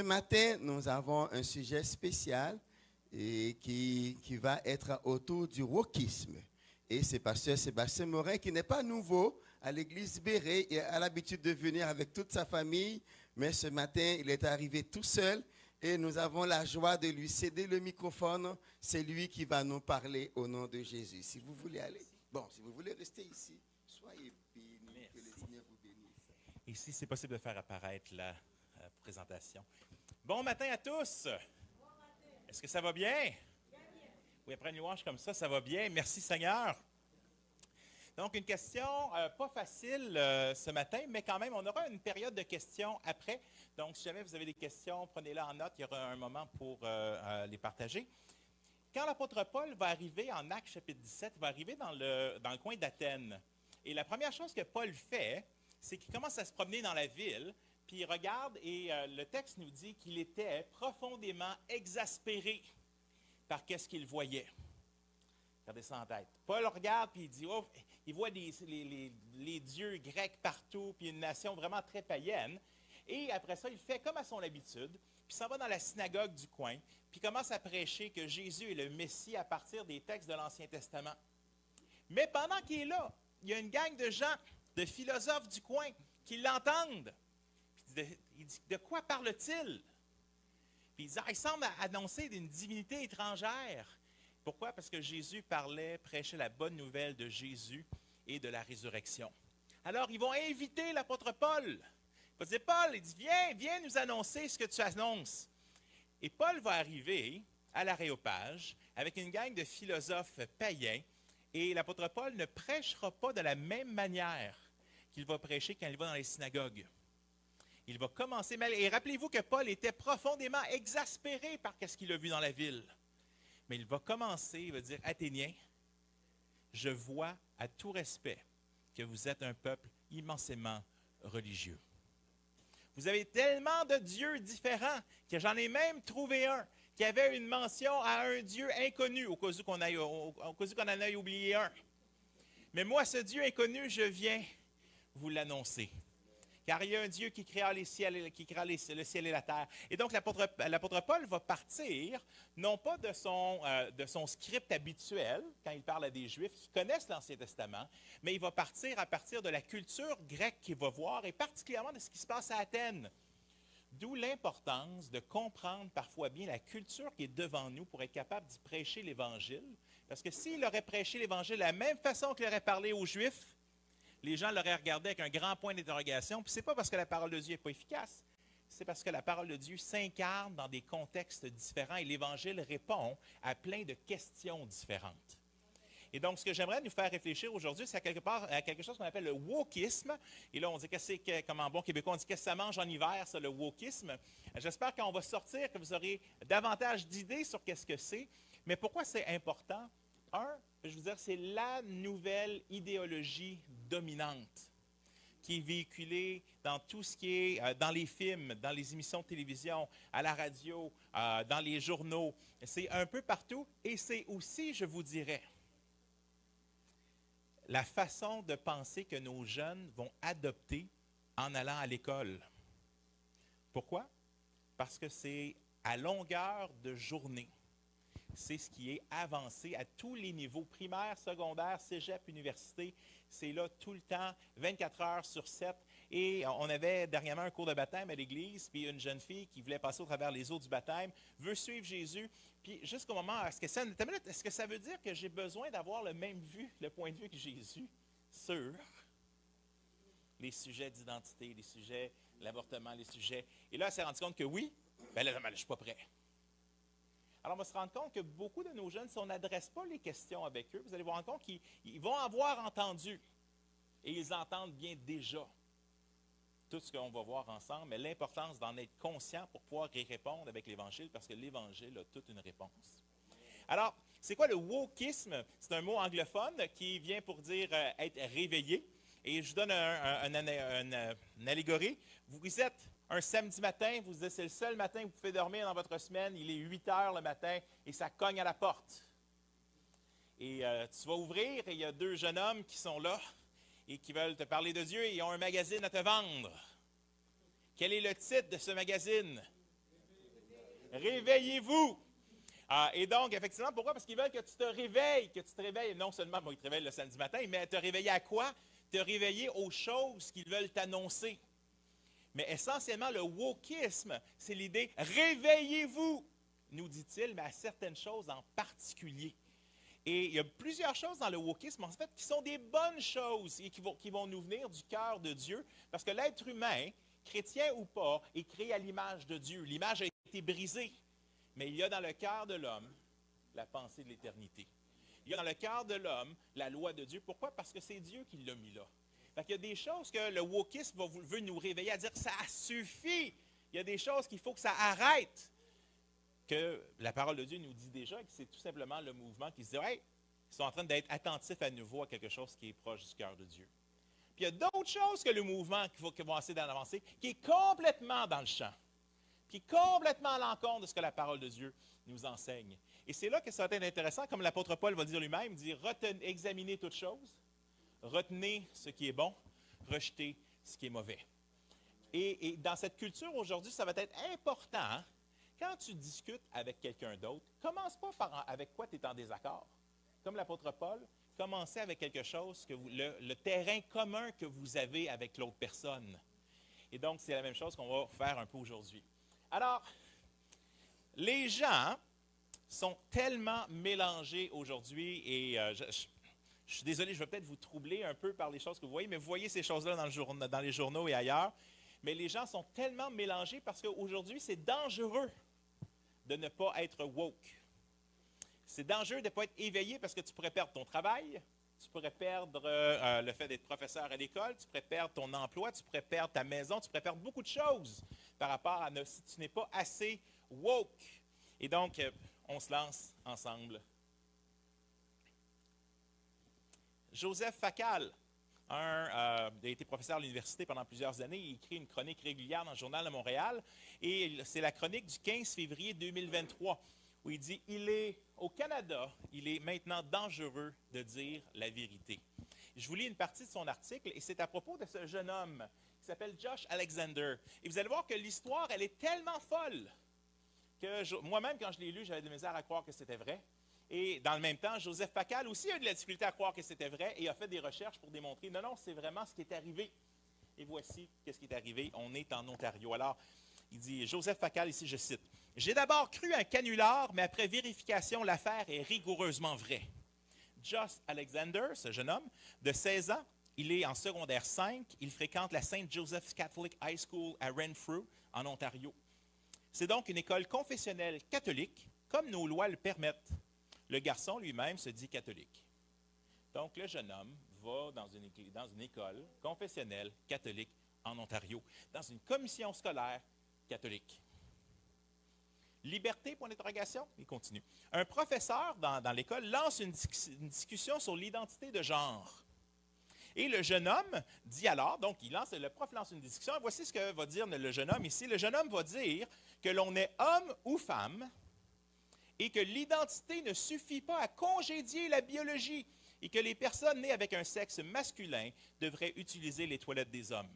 matin, nous avons un sujet spécial et qui va être autour du wokisme. Et c'est pasteur Sébastien Morin qui n'est pas nouveau à l'église Béret et a l'habitude de venir avec toute sa famille. Mais ce matin, il est arrivé tout seul et nous avons la joie de lui céder le microphone. C'est lui qui va nous parler au nom de Jésus. Si vous voulez aller, bon, si vous voulez rester ici, soyez bénis, que le Seigneur vous bénisse. Et si c'est possible de faire apparaître la présentation. Bon matin à tous. Est-ce que ça va bien? Oui, après une louange comme ça va bien. Merci Seigneur. Donc, une question pas facile ce matin, mais quand même, on aura une période de questions après. Donc, si jamais vous avez des questions, prenez-les en note. Il y aura un moment pour les partager. Quand l'apôtre Paul va arriver en Actes chapitre 17, il va arriver dans le coin d'Athènes. Et la première chose que Paul fait, c'est qu'il commence à se promener dans la ville, puis il regarde et le texte nous dit qu'il était profondément exaspéré par qu'est-ce qu'il voyait. Regardez ça en tête. Paul regarde puis il dit, oh, il voit les dieux grecs partout, puis une nation vraiment très païenne. Et après ça, il fait comme à son habitude, puis s'en va dans la synagogue du coin, puis commence à prêcher que Jésus est le Messie à partir des textes de l'Ancien Testament. Mais pendant qu'il est là, il y a une gang de gens, de philosophes du coin, qui l'entendent. Il dit, de quoi parle-t-il? Puis il dit, il semble annoncer d'une divinité étrangère. Pourquoi? Parce que Jésus prêchait la bonne nouvelle de Jésus et de la résurrection. Alors, ils vont inviter l'apôtre Paul. Il va dire, Paul, il dit, viens nous annoncer ce que tu annonces. Et Paul va arriver à l'Aréopage avec une gang de philosophes païens, et l'apôtre Paul ne prêchera pas de la même manière qu'il va prêcher quand il va dans les synagogues. Il va commencer, et rappelez-vous que Paul était profondément exaspéré par ce qu'il a vu dans la ville. Mais il va commencer, il va dire, Athéniens, je vois à tout respect que vous êtes un peuple immensément religieux. Vous avez tellement de dieux différents que j'en ai même trouvé un qui avait une mention à un Dieu inconnu, au cas où qu'on en ait oublié un. Mais moi, ce Dieu inconnu, je viens vous l'annoncer. Car il y a un Dieu qui créa les ciels, le ciel et la terre. Et donc, l'apôtre Paul va partir, non pas de son script habituel, quand il parle à des Juifs qui connaissent l'Ancien Testament, mais il va partir à partir de la culture grecque qu'il va voir, et particulièrement de ce qui se passe à Athènes. D'où l'importance de comprendre parfois bien la culture qui est devant nous pour être capable d'y prêcher l'Évangile. Parce que s'il aurait prêché l'Évangile de la même façon qu'il aurait parlé aux Juifs, les gens l'auraient regardé avec un grand point d'interrogation. Puis ce n'est pas parce que la parole de Dieu n'est pas efficace, c'est parce que la parole de Dieu s'incarne dans des contextes différents et l'Évangile répond à plein de questions différentes. Et donc, ce que j'aimerais nous faire réfléchir aujourd'hui, c'est à quelque chose qu'on appelle le wokisme. Et là, on dit comme en bon québécois, on dit qu'est-ce que ça mange en hiver, ça, le wokisme. J'espère qu'on va sortir, que vous aurez davantage d'idées sur qu'est-ce que c'est. Mais pourquoi c'est important? Je veux dire, c'est la nouvelle idéologie dominante qui est véhiculée dans tout ce qui est dans les films, dans les émissions de télévision, à la radio, dans les journaux. C'est un peu partout et c'est aussi, je vous dirais, la façon de penser que nos jeunes vont adopter en allant à l'école. Pourquoi? Parce que c'est à longueur de journée. C'est ce qui est avancé à tous les niveaux, primaire, secondaire, cégep, université. C'est là tout le temps, 24 heures sur 7. Et on avait dernièrement un cours de baptême à l'église, puis une jeune fille qui voulait passer au travers les eaux du baptême, veut suivre Jésus. Puis jusqu'au moment, est-ce que ça veut dire que j'ai besoin d'avoir le point de vue que Jésus sur les sujets d'identité, les sujets de l'avortement, les sujets... Et là, elle s'est rendue compte que oui, bien là, je ne suis pas prêt. Alors, on va se rendre compte que beaucoup de nos jeunes, si on n'adresse pas les questions avec eux, vous allez vous rendre compte qu'ils vont avoir entendu, et ils entendent bien déjà tout ce qu'on va voir ensemble, mais l'importance d'en être conscient pour pouvoir y répondre avec l'Évangile, parce que l'Évangile a toute une réponse. Alors, c'est quoi le wokisme? C'est un mot anglophone qui vient pour dire être réveillé. Et je vous donne une allégorie. Vous êtes un samedi matin, vous dites c'est le seul matin que vous pouvez dormir dans votre semaine, il est 8 heures le matin et ça cogne à la porte. Et tu vas ouvrir et il y a deux jeunes hommes qui sont là et qui veulent te parler de Dieu et ils ont un magazine à te vendre. Quel est le titre de ce magazine? Réveillez-vous. Et donc, effectivement, pourquoi? Parce qu'ils veulent que tu te réveilles. Non seulement, bon, ils te réveillent le samedi matin, mais te réveiller à quoi? Te réveiller aux choses qu'ils veulent t'annoncer. Mais essentiellement, le wokisme, c'est l'idée, réveillez-vous, nous dit-il, mais à certaines choses en particulier. Et il y a plusieurs choses dans le wokisme, en fait, qui sont des bonnes choses et qui vont nous venir du cœur de Dieu, parce que l'être humain, chrétien ou pas, est créé à l'image de Dieu. L'image a été brisée, mais il y a dans le cœur de l'homme la pensée de l'éternité. Il y a dans le cœur de l'homme la loi de Dieu. Pourquoi? Parce que c'est Dieu qui l'a mis là. Fait qu'il y a des choses que le wokisme veut nous réveiller à dire « ça suffit ». Il y a des choses qu'il faut que ça arrête. Que la parole de Dieu nous dit déjà que c'est tout simplement le mouvement qui se dit « hey, ils sont en train d'être attentifs à nouveau à quelque chose qui est proche du cœur de Dieu ». Puis il y a d'autres choses que le mouvement qu'ils vont essayer d'avancer, qui est complètement dans le champ, qui est complètement à l'encontre de ce que la parole de Dieu nous enseigne. Et c'est là que ça va être intéressant, comme l'apôtre Paul va dire lui-même, il dit « examinez toutes choses, retenez ce qui est bon, rejetez ce qui est mauvais ». Et dans cette culture aujourd'hui, ça va être important, hein? Quand tu discutes avec quelqu'un d'autre, commence pas avec quoi tu es en désaccord. Comme l'apôtre Paul, commencez avec quelque chose, le terrain commun que vous avez avec l'autre personne. Et donc, c'est la même chose qu'on va faire un peu aujourd'hui. Alors, les gens sont tellement mélangés aujourd'hui et je suis désolé, je vais peut-être vous troubler un peu par les choses que vous voyez, mais vous voyez ces choses-là dans les journaux et ailleurs. Mais les gens sont tellement mélangés parce qu'aujourd'hui, c'est dangereux de ne pas être woke. C'est dangereux de ne pas être éveillé parce que tu pourrais perdre ton travail, tu pourrais perdre le fait d'être professeur à l'école, tu pourrais perdre ton emploi, tu pourrais perdre ta maison, tu pourrais perdre beaucoup de choses par rapport à si tu n'es pas assez woke. Et donc, on se lance ensemble. Joseph Facal, a été professeur à l'université pendant plusieurs années. Il écrit une chronique régulière dans le Journal de Montréal. Et c'est la chronique du 15 février 2023 où il dit « Au Canada, il est maintenant dangereux de dire la vérité. » Je vous lis une partie de son article et c'est à propos de ce jeune homme qui s'appelle Josh Alexander. Et vous allez voir que l'histoire, elle est tellement folle que moi-même, quand je l'ai lu, j'avais de la misère à croire que c'était vrai. Et dans le même temps, Joseph Facal aussi a eu de la difficulté à croire que c'était vrai et a fait des recherches pour démontrer non, c'est vraiment ce qui est arrivé. Et voici ce qui est arrivé. On est en Ontario. Alors, il dit, Joseph Facal, ici, je cite, « J'ai d'abord cru un canular, mais après vérification, l'affaire est rigoureusement vraie. Josh Alexander, ce jeune homme, de 16 ans, il est en secondaire 5. Il fréquente la St. Joseph's Catholic High School à Renfrew, en Ontario. C'est donc une école confessionnelle catholique, comme nos lois le permettent. Le garçon lui-même se dit catholique. Donc, le jeune homme va dans une école confessionnelle catholique en Ontario, dans une commission scolaire catholique. Liberté, point d'interrogation? Il continue. Un professeur dans l'école lance une discussion sur l'identité de genre. Et le jeune homme dit alors, donc le prof lance une discussion, voici ce que va dire le jeune homme ici. Le jeune homme va dire que l'on est homme ou femme, et que l'identité ne suffit pas à congédier la biologie et que les personnes nées avec un sexe masculin devraient utiliser les toilettes des hommes.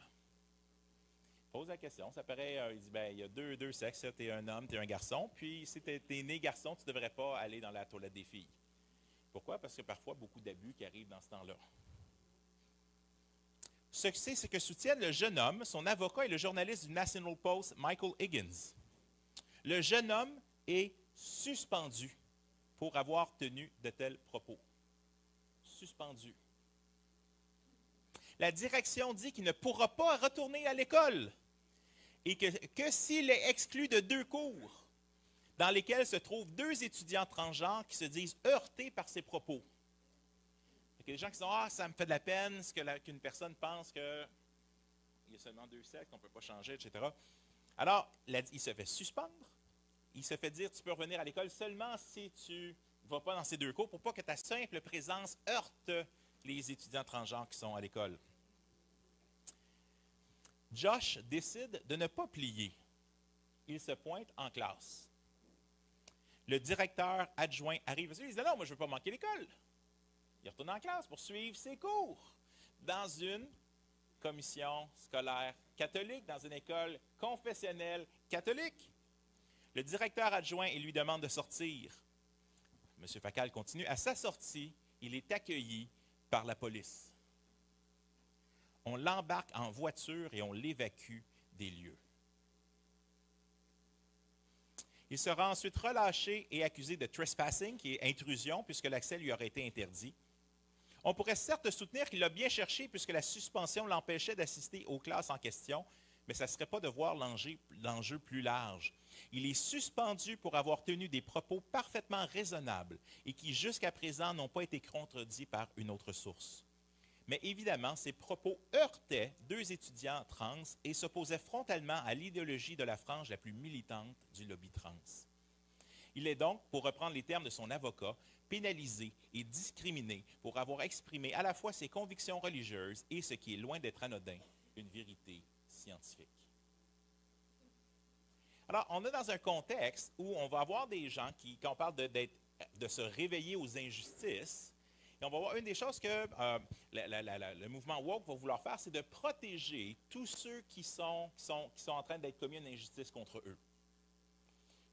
Il pose la question, ça paraît, il dit, il y a deux sexes, tu es un homme, tu es un garçon, puis si tu es né garçon, tu ne devrais pas aller dans la toilette des filles. Pourquoi? Parce que parfois, beaucoup d'abus qui arrivent dans ce temps-là. C'est ce que soutiennent le jeune homme, son avocat et le journaliste du National Post, Michael Higgins. Le jeune homme est suspendu pour avoir tenu de tels propos. Suspendu. La direction dit qu'il ne pourra pas retourner à l'école et que s'il est exclu de 2 cours dans lesquels se trouvent 2 étudiants transgenres qui se disent heurtés par ses propos. Il y a des gens qui disent « Ah, ça me fait de la peine qu'une personne pense qu'il y a seulement 2 sexes, qu'on ne peut pas changer, etc. » Alors, il se fait suspendre. Il se fait dire, tu peux revenir à l'école seulement si tu ne vas pas dans ces 2 cours pour pas que ta simple présence heurte les étudiants transgenres qui sont à l'école. Josh décide de ne pas plier. Il se pointe en classe. Le directeur adjoint arrive. Il dit, non, moi je ne veux pas manquer l'école. Il retourne en classe pour suivre ses cours dans une commission scolaire catholique, dans une école confessionnelle catholique. Le directeur adjoint, il lui demande de sortir. M. Facal continue. À sa sortie, il est accueilli par la police. On l'embarque en voiture et on l'évacue des lieux. Il sera ensuite relâché et accusé de trespassing, qui est intrusion, puisque l'accès lui aurait été interdit. On pourrait certes soutenir qu'il l'a bien cherché, puisque la suspension l'empêchait d'assister aux classes en question, mais ça ne serait pas de voir l'enjeu plus large. Il est suspendu pour avoir tenu des propos parfaitement raisonnables et qui, jusqu'à présent, n'ont pas été contredits par une autre source. Mais évidemment, ces propos heurtaient 2 étudiants trans et s'opposaient frontalement à l'idéologie de la frange la plus militante du lobby trans. Il est donc, pour reprendre les termes de son avocat, pénalisé et discriminé pour avoir exprimé à la fois ses convictions religieuses et, ce qui est loin d'être anodin, une vérité scientifique. Alors, on est dans un contexte où on va avoir des gens qui, quand on parle de se réveiller aux injustices, et on va voir une des choses que le mouvement woke va vouloir faire, c'est de protéger tous ceux qui sont en train d'être commis une injustice contre eux.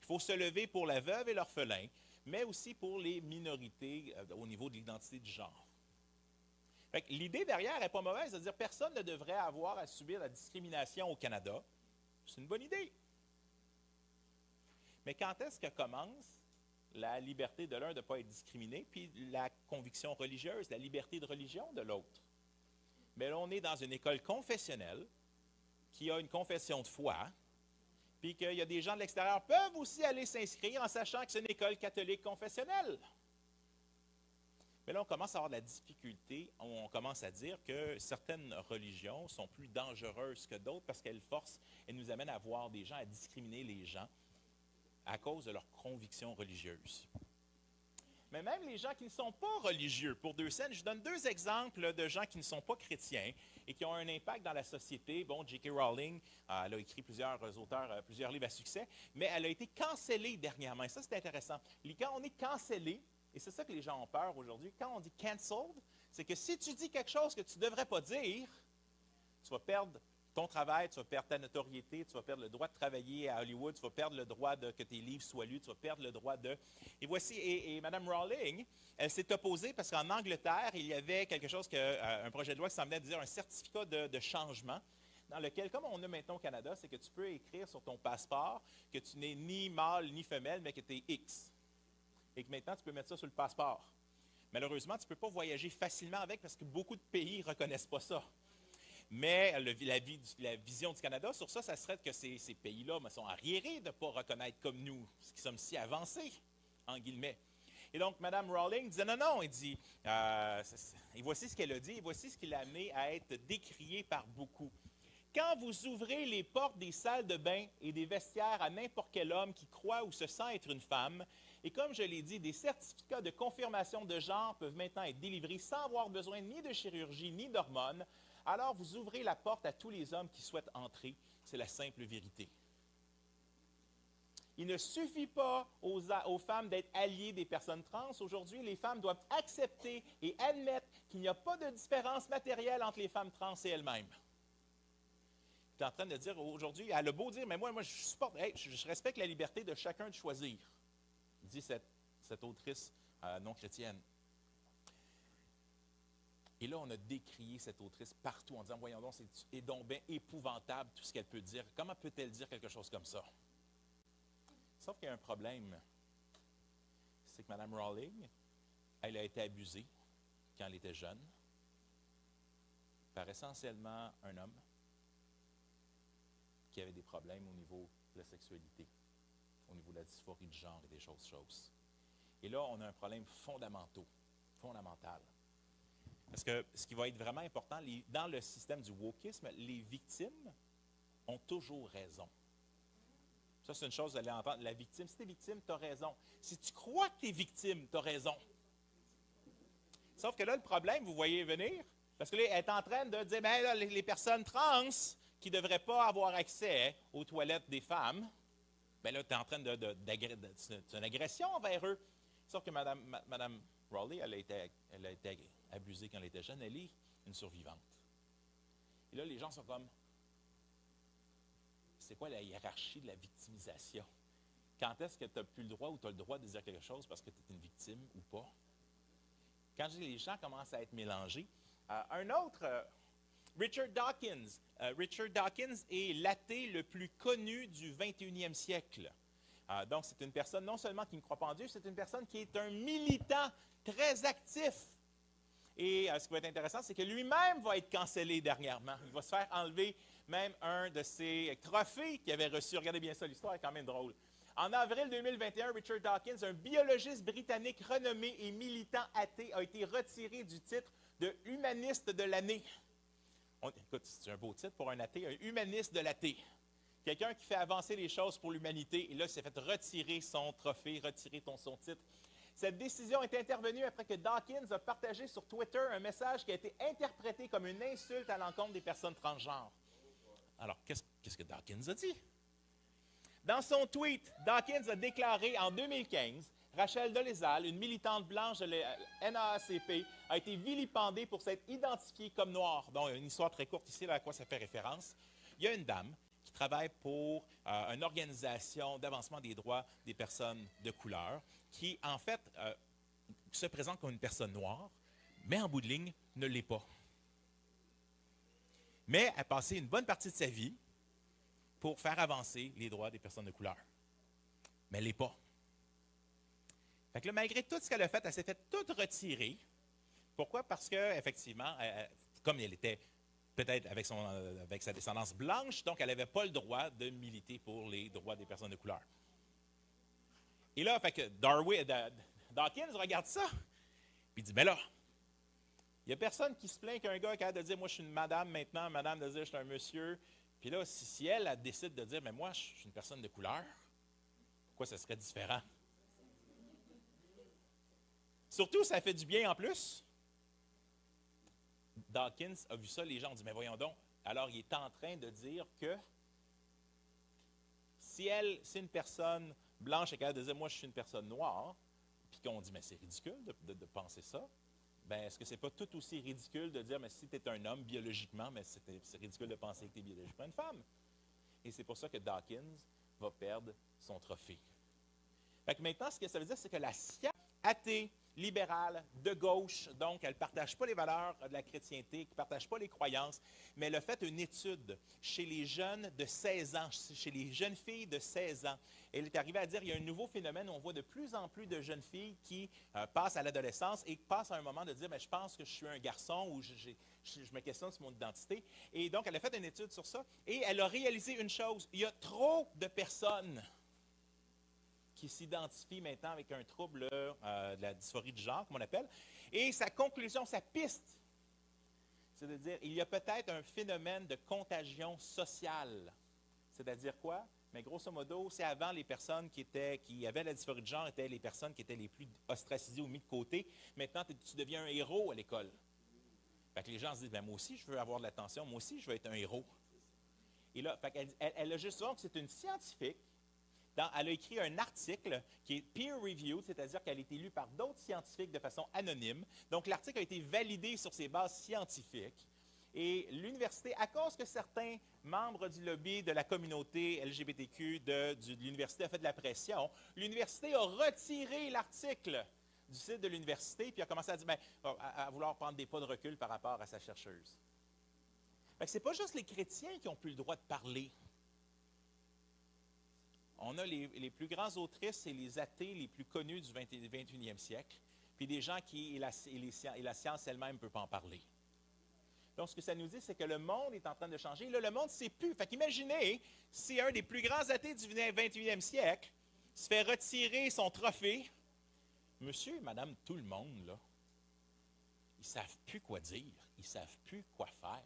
Il faut se lever pour la veuve et l'orphelin, mais aussi pour les minorités au niveau de l'identité du genre. L'idée derrière n'est pas mauvaise, c'est-à-dire que personne ne devrait avoir à subir la discrimination au Canada. C'est une bonne idée. Mais quand est-ce que commence la liberté de l'un de ne pas être discriminé, puis la conviction religieuse, la liberté de religion de l'autre? Mais là, on est dans une école confessionnelle qui a une confession de foi, puis qu'il y a des gens de l'extérieur qui peuvent aussi aller s'inscrire en sachant que c'est une école catholique confessionnelle. Mais là, on commence à avoir de la difficulté, on commence à dire que certaines religions sont plus dangereuses que d'autres parce qu'elles nous amènent à voir des gens, à discriminer les gens à cause de leurs convictions religieuses. Mais même les gens qui ne sont pas religieux, pour 2 cents, je donne 2 exemples de gens qui ne sont pas chrétiens et qui ont un impact dans la société. Bon, J.K. Rowling, elle a écrit plusieurs auteurs, plusieurs livres à succès, mais elle a été cancellée dernièrement. Et ça, c'est intéressant. Quand on est cancellé, et c'est ça que les gens ont peur aujourd'hui, quand on dit « cancelled », c'est que si tu dis quelque chose que tu ne devrais pas dire, tu vas perdre ton travail, tu vas perdre ta notoriété, tu vas perdre le droit de travailler à Hollywood, tu vas perdre le droit que tes livres soient lus, tu vas perdre le droit de... Et voici, et Mme Rowling, elle s'est opposée parce qu'en Angleterre, il y avait quelque chose, un projet de loi qui semblait dire un certificat de changement, dans lequel, comme on a maintenant au Canada, c'est que tu peux écrire sur ton passeport que tu n'es ni mâle ni femelle, mais que tu es X. Et que maintenant, tu peux mettre ça sur le passeport. Malheureusement, tu ne peux pas voyager facilement avec parce que beaucoup de pays ne reconnaissent pas ça. Mais la vision du Canada sur ça, ça serait que ces pays-là sont arriérés de ne pas reconnaître comme nous, qui sommes si avancés, en guillemets. Et donc, Mme Rowling disait non, il dit, et voici ce qu'elle a dit, et voici ce qui l'a amené à être décrié par beaucoup. Quand vous ouvrez les portes des salles de bain et des vestiaires à n'importe quel homme qui croit ou se sent être une femme, et comme je l'ai dit, des certificats de confirmation de genre peuvent maintenant être délivrés sans avoir besoin ni de chirurgie ni d'hormones, alors vous ouvrez la porte à tous les hommes qui souhaitent entrer. C'est la simple vérité. Il ne suffit pas aux femmes d'être alliées des personnes trans. Aujourd'hui, les femmes doivent accepter et admettre qu'il n'y a pas de différence matérielle entre les femmes trans et elles-mêmes. Tu es en train de dire aujourd'hui, elle a beau dire, mais moi je supporte, je respecte la liberté de chacun de choisir, dit cette autrice non chrétienne. Et là, on a décrié cette autrice partout en disant, voyons donc, c'est donc bien épouvantable tout ce qu'elle peut dire. Comment peut-elle dire quelque chose comme ça? Sauf qu'il y a un problème. C'est que Mme Rowling, elle a été abusée quand elle était jeune par essentiellement un homme qui avait des problèmes au niveau de la sexualité, au niveau de la dysphorie de genre et des choses. Et là, on a un problème fondamental. Parce que ce qui va être vraiment important, dans le système du wokisme, les victimes ont toujours raison. Ça, c'est une chose, vous allez entendre. La victime, si tu es victime, tu as raison. Si tu crois que tu es victime, tu as raison. Sauf que là, le problème, vous voyez venir, parce que là, elle est en train de dire, bien là, les personnes trans qui ne devraient pas avoir accès aux toilettes des femmes, bien là, tu es en train c'est une agression envers eux. Sauf que Mme Rowling, elle a été abusée quand elle était jeune, elle est une survivante. Et là, les gens sont comme, c'est quoi la hiérarchie de la victimisation? Quand est-ce que tu n'as plus le droit ou tu as le droit de dire quelque chose parce que tu es une victime ou pas? Quand les gens commencent à être mélangés. Un autre, Richard Dawkins. Richard Dawkins est l'athée le plus connu du 21e siècle. Donc, c'est une personne non seulement qui ne croit pas en Dieu, c'est une personne qui est un militant très actif. Et ce qui va être intéressant, c'est que lui-même va être cancellé dernièrement. Il va se faire enlever même un de ses trophées qu'il avait reçu. Regardez bien ça, l'histoire est quand même drôle. En avril 2021, Richard Dawkins, un biologiste britannique renommé et militant athée, a été retiré du titre de humaniste de l'année. Écoute, c'est un beau titre pour un athée, un humaniste de l'athée. Quelqu'un qui fait avancer les choses pour l'humanité. Et là, il s'est fait retirer son trophée, retirer son titre. Cette décision est intervenue après que Dawkins a partagé sur Twitter un message qui a été interprété comme une insulte à l'encontre des personnes transgenres. Alors, qu'est-ce que Dawkins a dit? Dans son tweet, Dawkins a déclaré en 2015, Rachel Dolezal, une militante blanche de la NAACP, a été vilipendée pour s'être identifiée comme noire. Donc, une histoire très courte ici, là, à quoi ça fait référence. Il y a une dame qui travaille pour une organisation d'avancement des droits des personnes de couleur, qui, en fait, se présente comme une personne noire, mais en bout de ligne, ne l'est pas. Mais a passé une bonne partie de sa vie pour faire avancer les droits des personnes de couleur. Mais elle ne l'est pas. Fait que là, malgré tout ce qu'elle a fait, elle s'est fait toute retirer. Pourquoi? Parce qu'effectivement, comme elle était peut-être avec sa descendance blanche, donc elle n'avait pas le droit de militer pour les droits des personnes de couleur. Et là, fait que Dawkins regarde ça, puis il dit, mais là, il n'y a personne qui se plaint qu'un gars est capable de dire, moi je suis une madame maintenant, madame de dire, je suis un monsieur. Puis là, si elle décide de dire, mais moi je suis une personne de couleur, pourquoi ça serait différent? Surtout, ça fait du bien en plus. Dawkins a vu ça, les gens ont dit, mais voyons donc. Alors, il est en train de dire que si une personne blanche est capable de dire, moi, je suis une personne noire, puis qu'on dit, mais c'est ridicule de penser ça, bien, est-ce que c'est pas tout aussi ridicule de dire, mais si tu es un homme biologiquement, mais c'est ridicule de penser que tu es biologiquement une femme? Et c'est pour ça que Dawkins va perdre son trophée. Fait que maintenant, ce que ça veut dire, c'est que la science athée, libérale, de gauche, donc elle ne partage pas les valeurs de la chrétienté, qui ne partage pas les croyances, mais elle a fait une étude chez les jeunes de 16 ans, chez les jeunes filles de 16 ans. Elle est arrivée à dire qu'il y a un nouveau phénomène où on voit de plus en plus de jeunes filles qui passent à l'adolescence et passent à un moment de dire, mais je pense que je suis un garçon ou je me questionne sur mon identité. Et donc, elle a fait une étude sur ça et elle a réalisé une chose, il y a trop de personnes qui s'identifie maintenant avec un trouble de la dysphorie de genre, comme on appelle. Et sa conclusion, sa piste, c'est de dire, il y a peut-être un phénomène de contagion sociale. C'est-à-dire quoi? Mais grosso modo, c'est avant les personnes qui avaient la dysphorie de genre étaient les personnes qui étaient les plus ostracisées ou mises de côté. Maintenant, tu deviens un héros à l'école. Fait que les gens se disent, ben, moi aussi, je veux avoir de l'attention, moi aussi, je veux être un héros. Et là, elle a juste donc, c'est une scientifique. Elle a écrit un article qui est peer-reviewed, c'est-à-dire qu'elle a été lue par d'autres scientifiques de façon anonyme. Donc, l'article a été validé sur ses bases scientifiques. Et l'université, à cause que certains membres du lobby de la communauté LGBTQ de l'université ont fait de la pression, l'université a retiré l'article du site de l'université puis a commencé à dire, à vouloir prendre des pas de recul par rapport à sa chercheuse. Ce n'est pas juste les chrétiens qui n'ont plus le droit de parler. On a les plus grands autrices et les athées les plus connus du 21e siècle, puis des gens et la science elle-même ne peut pas en parler. Donc, ce que ça nous dit, c'est que le monde est en train de changer. Là, le monde ne sait plus. Fait qu'imaginez si un des plus grands athées du 21e siècle se fait retirer son trophée. Monsieur et madame, tout le monde, là, ils ne savent plus quoi dire. Ils ne savent plus quoi faire.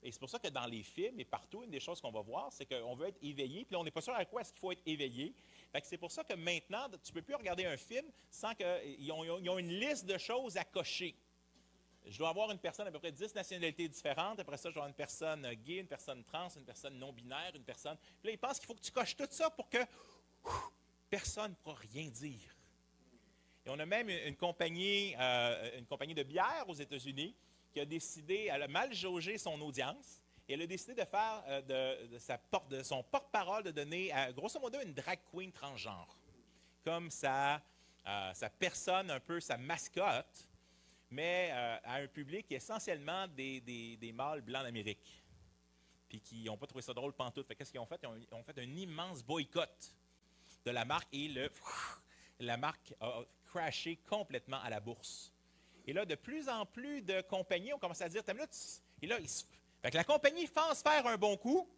Et c'est pour ça que dans les films et partout, une des choses qu'on va voir, c'est qu'on veut être éveillé, puis là, on n'est pas sûr à quoi est-ce qu'il faut être éveillé. Fait que c'est pour ça que maintenant, tu ne peux plus regarder un film sans qu'ils ont une liste de choses à cocher. Je dois avoir une personne à peu près 10 nationalités différentes. Après ça, je dois avoir une personne gay, une personne trans, une personne non-binaire, une personne... Puis là, ils pensent qu'il faut que tu coches tout ça pour que personne ne pourra rien dire. Et on a même une compagnie de bière aux États-Unis qui a décidé, elle a mal jaugé son audience, Et elle a décidé de faire de son porte-parole, de donner, grosso modo, une drag queen transgenre. Comme sa personne, un peu sa mascotte, mais à un public essentiellement des mâles blancs d'Amérique. Puis qui n'ont pas trouvé ça drôle pantoute. Qu'est-ce qu'ils ont fait? Ils ont fait un immense boycott de la marque et la marque a crashé complètement à la bourse. Et là, de plus en plus de compagnies ont commencé à dire, et là, fait que la compagnie pense faire un bon coup.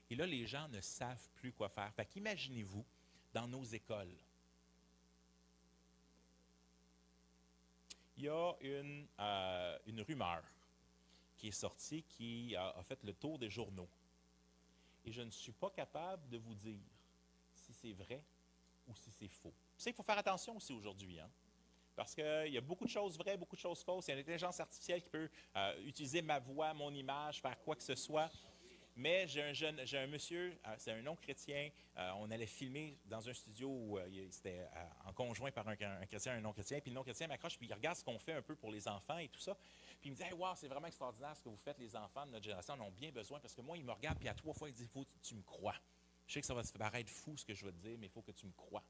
Et là, les gens ne savent plus quoi faire. Fait qu'imaginez-vous, dans nos écoles, il y a une rumeur qui est sortie, qui a fait le tour des journaux. Et je ne suis pas capable de vous dire si c'est vrai ou si c'est faux. Tu sais, il faut faire attention aussi aujourd'hui, hein? Parce qu'il y a beaucoup de choses vraies, beaucoup de choses fausses. Il y a une intelligence artificielle qui peut utiliser ma voix, mon image, faire quoi que ce soit. Mais j'ai un monsieur, c'est un non-chrétien, on allait filmer dans un studio où c'était en conjoint par un chrétien et un non-chrétien, puis le non-chrétien m'accroche, puis il regarde ce qu'on fait un peu pour les enfants et tout ça, puis il me dit « Hey, wow, c'est vraiment extraordinaire ce que vous faites, les enfants de notre génération en ont bien besoin, parce que moi, il me regarde, puis à 3 fois, il dit « Il faut que tu me crois. Je sais que ça va te paraître fou ce que je vais te dire, mais il faut que tu me crois. »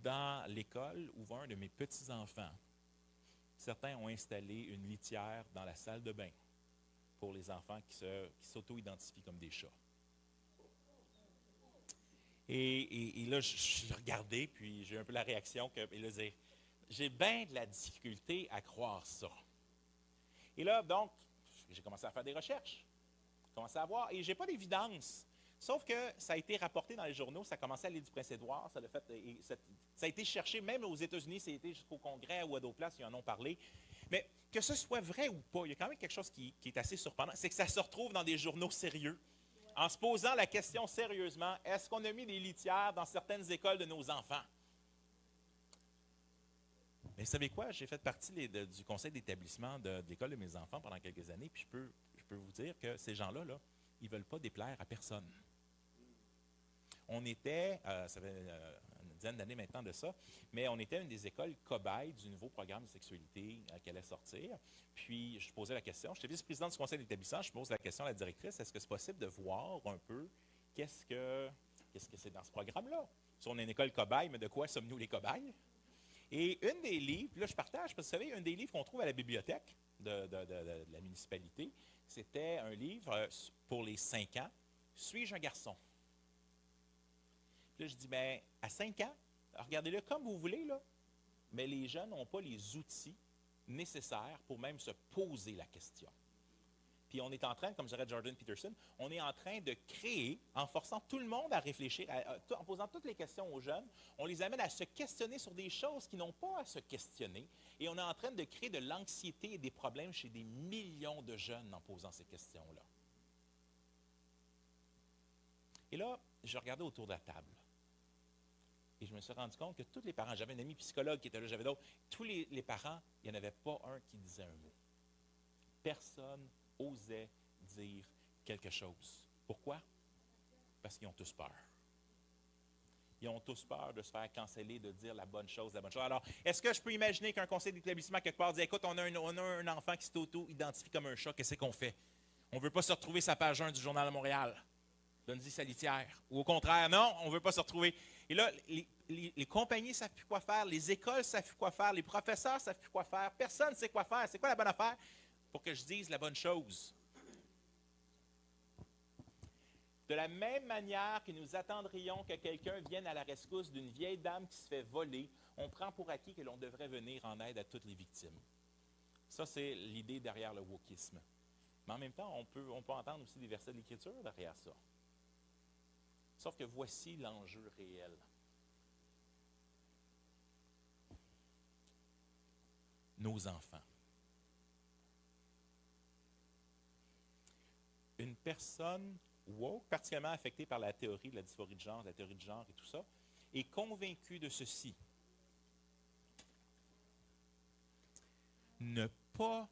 Dans l'école où va un de mes petits-enfants, certains ont installé une litière dans la salle de bain pour les enfants qui s'auto-identifient comme des chats. Et là, je regardais, puis j'ai un peu la réaction que il a dit, j'ai bien de la difficulté à croire ça. Et là, donc, j'ai commencé à faire des recherches, commencé à voir, et je n'ai pas d'évidence. Sauf que ça a été rapporté dans les journaux, ça a commencé à l'île du Prince-Édouard, ça a été cherché même aux États-Unis, ça a été jusqu'au Congrès ou à d'autres places, ils en ont parlé. Mais que ce soit vrai ou pas, il y a quand même quelque chose qui est assez surprenant, c'est que ça se retrouve dans des journaux sérieux. En se posant la question sérieusement, est-ce qu'on a mis des litières dans certaines écoles de nos enfants? Mais vous savez quoi? J'ai fait partie du conseil d'établissement de l'école de mes enfants pendant quelques années, puis je peux vous dire que ces gens-là, ils ne veulent pas déplaire à personne. On était, ça fait une dizaine d'années maintenant de ça, mais on était une des écoles cobayes du nouveau programme de sexualité qui allait sortir. Puis, je posais la question, j'étais vice-président du conseil d'établissement, je pose la question à la directrice, est-ce que c'est possible de voir un peu qu'est-ce que c'est dans ce programme-là? Si on est une école cobaye, mais de quoi sommes-nous les cobayes? Et une des livres, là je partage, parce que vous savez, un des livres qu'on trouve à la bibliothèque de la municipalité, c'était un livre pour les 5 ans, « Suis-je un garçon? » Puis là, je dis, bien, à 5 ans, regardez-le comme vous voulez, là, mais les jeunes n'ont pas les outils nécessaires pour même se poser la question. Puis on est en train, comme dirait Jordan Peterson, on est en train de créer, en forçant tout le monde à réfléchir, en posant toutes les questions aux jeunes, on les amène à se questionner sur des choses qui n'ont pas à se questionner. Et on est en train de créer de l'anxiété et des problèmes chez des millions de jeunes en posant ces questions-là. Et là, je regardais autour de la table. Et je me suis rendu compte que tous les parents, j'avais un ami psychologue qui était là, j'avais d'autres, tous les parents, il n'y en avait pas un qui disait un mot. Personne osait dire quelque chose. Pourquoi? Parce qu'ils ont tous peur. Ils ont tous peur de se faire canceller, de dire la bonne chose, la bonne chose. Alors, est-ce que je peux imaginer qu'un conseil d'établissement quelque part dit, écoute, on a un enfant qui s'auto-identifie comme un chat, qu'est-ce qu'on fait? On ne veut pas se retrouver sa page 1 du Journal de Montréal. Donne-y sa litière. Ou au contraire, non, on ne veut pas se retrouver. Et là, les compagnies ne savent plus quoi faire, les écoles ne savent plus quoi faire, les professeurs ne savent plus quoi faire, personne ne sait quoi faire. C'est quoi la bonne affaire? Pour que je dise la bonne chose. De la même manière que nous attendrions que quelqu'un vienne à la rescousse d'une vieille dame qui se fait voler, on prend pour acquis que l'on devrait venir en aide à toutes les victimes. Ça, c'est l'idée derrière le wokisme. Mais en même temps, on peut entendre aussi des versets de l'Écriture derrière ça. Sauf que voici l'enjeu réel. Nos enfants. Une personne woke, particulièrement affectée par la théorie de la dysphorie de genre, la théorie de genre et tout ça, est convaincue de ceci. Ne pas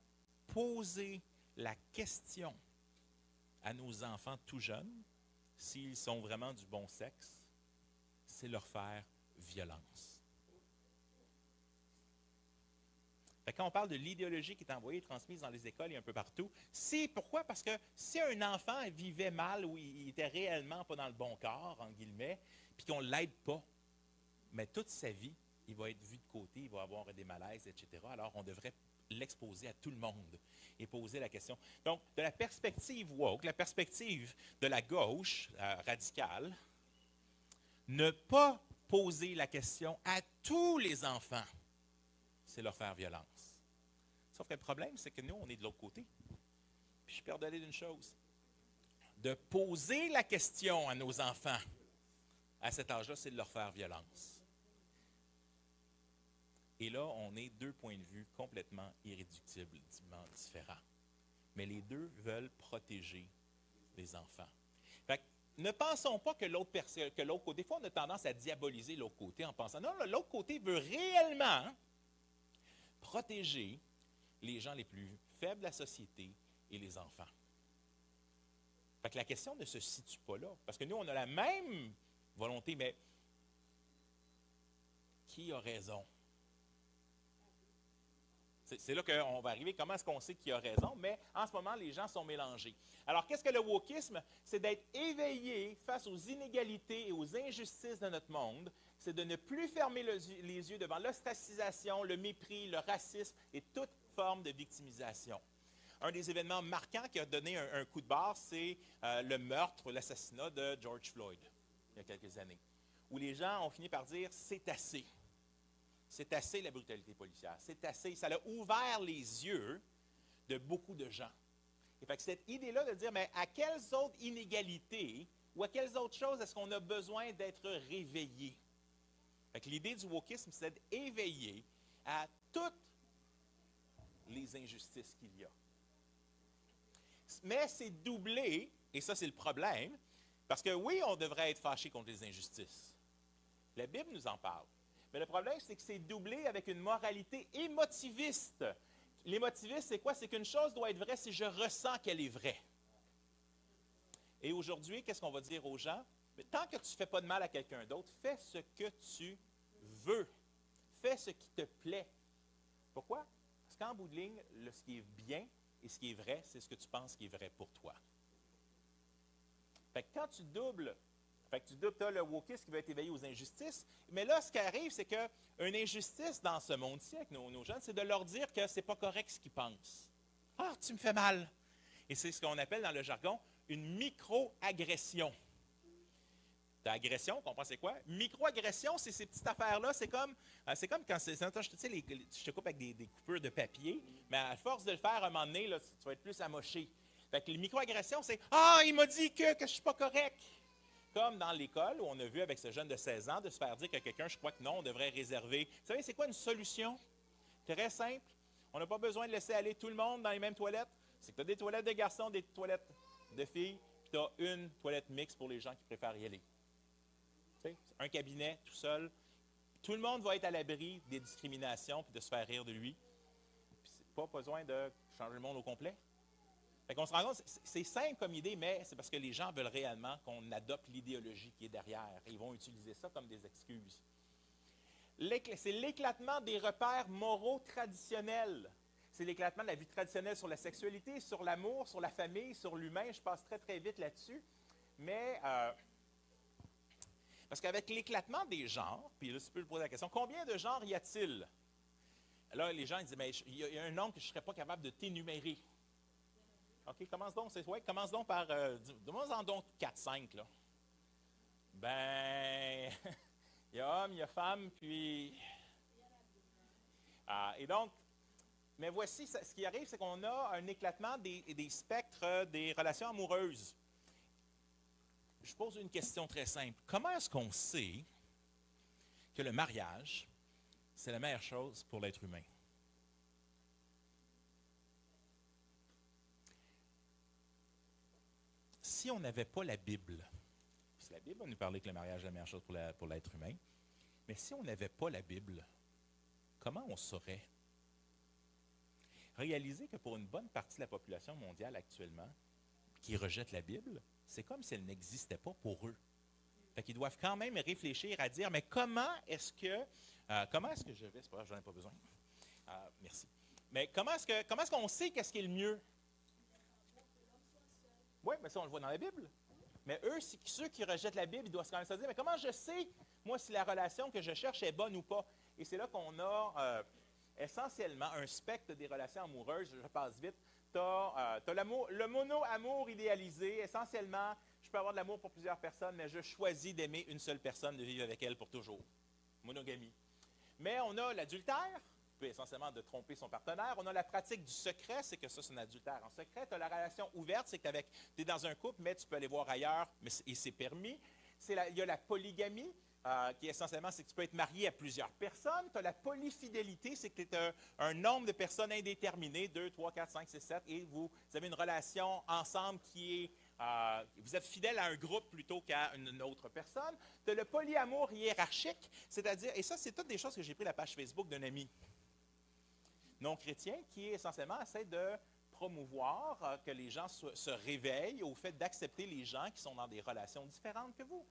poser la question à nos enfants tout jeunes, s'ils sont vraiment du bon sexe, c'est leur faire violence. Fait que quand on parle de l'idéologie qui est envoyée, transmise dans les écoles et un peu partout, pourquoi? Parce que si un enfant vivait mal ou il était réellement pas dans le bon corps, en guillemets, puis qu'on ne l'aide pas, mais toute sa vie, il va être vu de côté, il va avoir des malaises, etc. Alors, on devrait l'exposer à tout le monde et poser la question. Donc, de la perspective woke, la perspective de la gauche radicale, ne pas poser la question à tous les enfants, c'est leur faire violence. Sauf que le problème, c'est que nous, on est de l'autre côté. Puis je suis persuadé d'une chose. De poser la question à nos enfants, à cet âge-là, c'est de leur faire violence. Et là, on est deux points de vue complètement irréductiblement différents. Mais les deux veulent protéger les enfants. Fait que, ne pensons pas que l'autre côté, des fois, on a tendance à diaboliser l'autre côté en pensant, non, l'autre côté veut réellement protéger les gens les plus faibles de la société et les enfants. Fait que la question ne se situe pas là. Parce que nous, on a la même volonté, mais qui a raison? C'est là qu'on va arriver. Comment est-ce qu'on sait qui a raison? Mais en ce moment, les gens sont mélangés. Alors, qu'est-ce que le wokisme? C'est d'être éveillé face aux inégalités et aux injustices de notre monde. C'est de ne plus fermer les yeux devant l'ostracisation, le mépris, le racisme et toute forme de victimisation. Un des événements marquants qui a donné un coup de barre, c'est le meurtre, l'assassinat de George Floyd, il y a quelques années, où les gens ont fini par dire « c'est assez ». C'est assez la brutalité policière. C'est assez. Ça a ouvert les yeux de beaucoup de gens. Et fait que cette idée-là de dire, mais à quelles autres inégalités ou à quelles autres choses est-ce qu'on a besoin d'être réveillé? Fait que l'idée du wokisme, c'est d'éveiller à toutes les injustices qu'il y a. Mais c'est doublé, et ça c'est le problème, parce que oui, on devrait être fâché contre les injustices. La Bible nous en parle. Mais le problème, c'est que c'est doublé avec une moralité émotiviste. L'émotiviste, c'est quoi? C'est qu'une chose doit être vraie si je ressens qu'elle est vraie. Et aujourd'hui, qu'est-ce qu'on va dire aux gens? Mais tant que tu ne fais pas de mal à quelqu'un d'autre, fais ce que tu veux. Fais ce qui te plaît. Pourquoi? Parce qu'en bout de ligne, ce qui est bien et ce qui est vrai, c'est ce que tu penses qui est vrai pour toi. Fait que quand tu doubles, tu as le wokisme qui va être éveillé aux injustices. Mais là, ce qui arrive, c'est qu'une injustice dans ce monde-ci, avec nos jeunes, c'est de leur dire que ce n'est pas correct ce qu'ils pensent. « Ah, tu me fais mal! » Et c'est ce qu'on appelle dans le jargon une micro-agression. Agression, on comprend c'est quoi? Micro-agression, c'est ces petites affaires-là. C'est comme quand je te coupe avec des coupures de papier, mais à force de le faire, à un moment donné, là, tu vas être plus amoché. Fait que les micro-agressions, c'est « Ah, il m'a dit que je ne suis pas correct! » Comme dans l'école, où on a vu avec ce jeune de 16 ans de se faire dire que quelqu'un, je crois que non, on devrait réserver. Vous savez, c'est quoi une solution? Très simple. On n'a pas besoin de laisser aller tout le monde dans les mêmes toilettes. C'est que tu as des toilettes de garçons, des toilettes de filles, puis tu as une toilette mixte pour les gens qui préfèrent y aller. Tu sais, un cabinet tout seul. Tout le monde va être à l'abri des discriminations puis de se faire rire de lui. Puis pas besoin de changer le monde au complet. Fait qu'on se rend compte, c'est simple comme idée, mais c'est parce que les gens veulent réellement qu'on adopte l'idéologie qui est derrière. Et ils vont utiliser ça comme des excuses. C'est l'éclatement des repères moraux traditionnels. C'est l'éclatement de la vie traditionnelle sur la sexualité, sur l'amour, sur la famille, sur l'humain. Je passe très, très vite là-dessus. Mais, parce qu'avec l'éclatement des genres, puis là, tu peux poser la question, combien de genres y a-t-il? Là, les gens ils disent, mais il y a un nombre que je ne serais pas capable de t'énumérer. OK, commence donc par, donne-moi-en donc 4-5, là. Ben, il y a homme, il y a femme, puis... et donc, mais voici, ce qui arrive, c'est qu'on a un éclatement des spectres des relations amoureuses. Je pose une question très simple. Comment est-ce qu'on sait que le mariage, c'est la meilleure chose pour l'être humain? Si on n'avait pas la Bible, parce que la Bible va nous parler que le mariage est la meilleure chose pour l'être humain, mais si on n'avait pas la Bible, comment on saurait? Réalisez que pour une bonne partie de la population mondiale actuellement, qui rejette la Bible, c'est comme si elle n'existait pas pour eux. Fait qu'ils doivent quand même réfléchir à dire, mais comment est-ce que je vais, c'est pas grave, j'en ai pas besoin. Merci. Mais comment est-ce qu'on sait qu'est-ce qui est le mieux? Oui, mais ça, on le voit dans la Bible. Mais eux, ceux qui rejettent la Bible, ils doivent quand même se dire, mais comment je sais, moi, si la relation que je cherche est bonne ou pas? Et c'est là qu'on a essentiellement un spectre des relations amoureuses. Je passe vite. Tu as le mono-amour idéalisé. Essentiellement, je peux avoir de l'amour pour plusieurs personnes, mais je choisis d'aimer une seule personne, de vivre avec elle pour toujours. Monogamie. Mais on a l'adultère, qui peut essentiellement de tromper son partenaire. On a la pratique du secret, c'est que ça, c'est un adultère en secret. Tu as la relation ouverte, c'est que tu es dans un couple, mais tu peux aller voir ailleurs, et c'est permis. Il y a la polygamie, qui essentiellement, c'est que tu peux être marié à plusieurs personnes. Tu as la polyfidélité, c'est que tu es un nombre de personnes indéterminé, 2, 3, 4, 5, 6, 7, et vous avez une relation ensemble qui est... vous êtes fidèle à un groupe plutôt qu'à une autre personne. Tu as le polyamour hiérarchique, c'est-à-dire, et ça, c'est toutes des choses que j'ai pris de la page Facebook d'un ami non-chrétien qui essentiellement essaie de promouvoir que les gens se réveillent au fait d'accepter les gens qui sont dans des relations différentes que vous.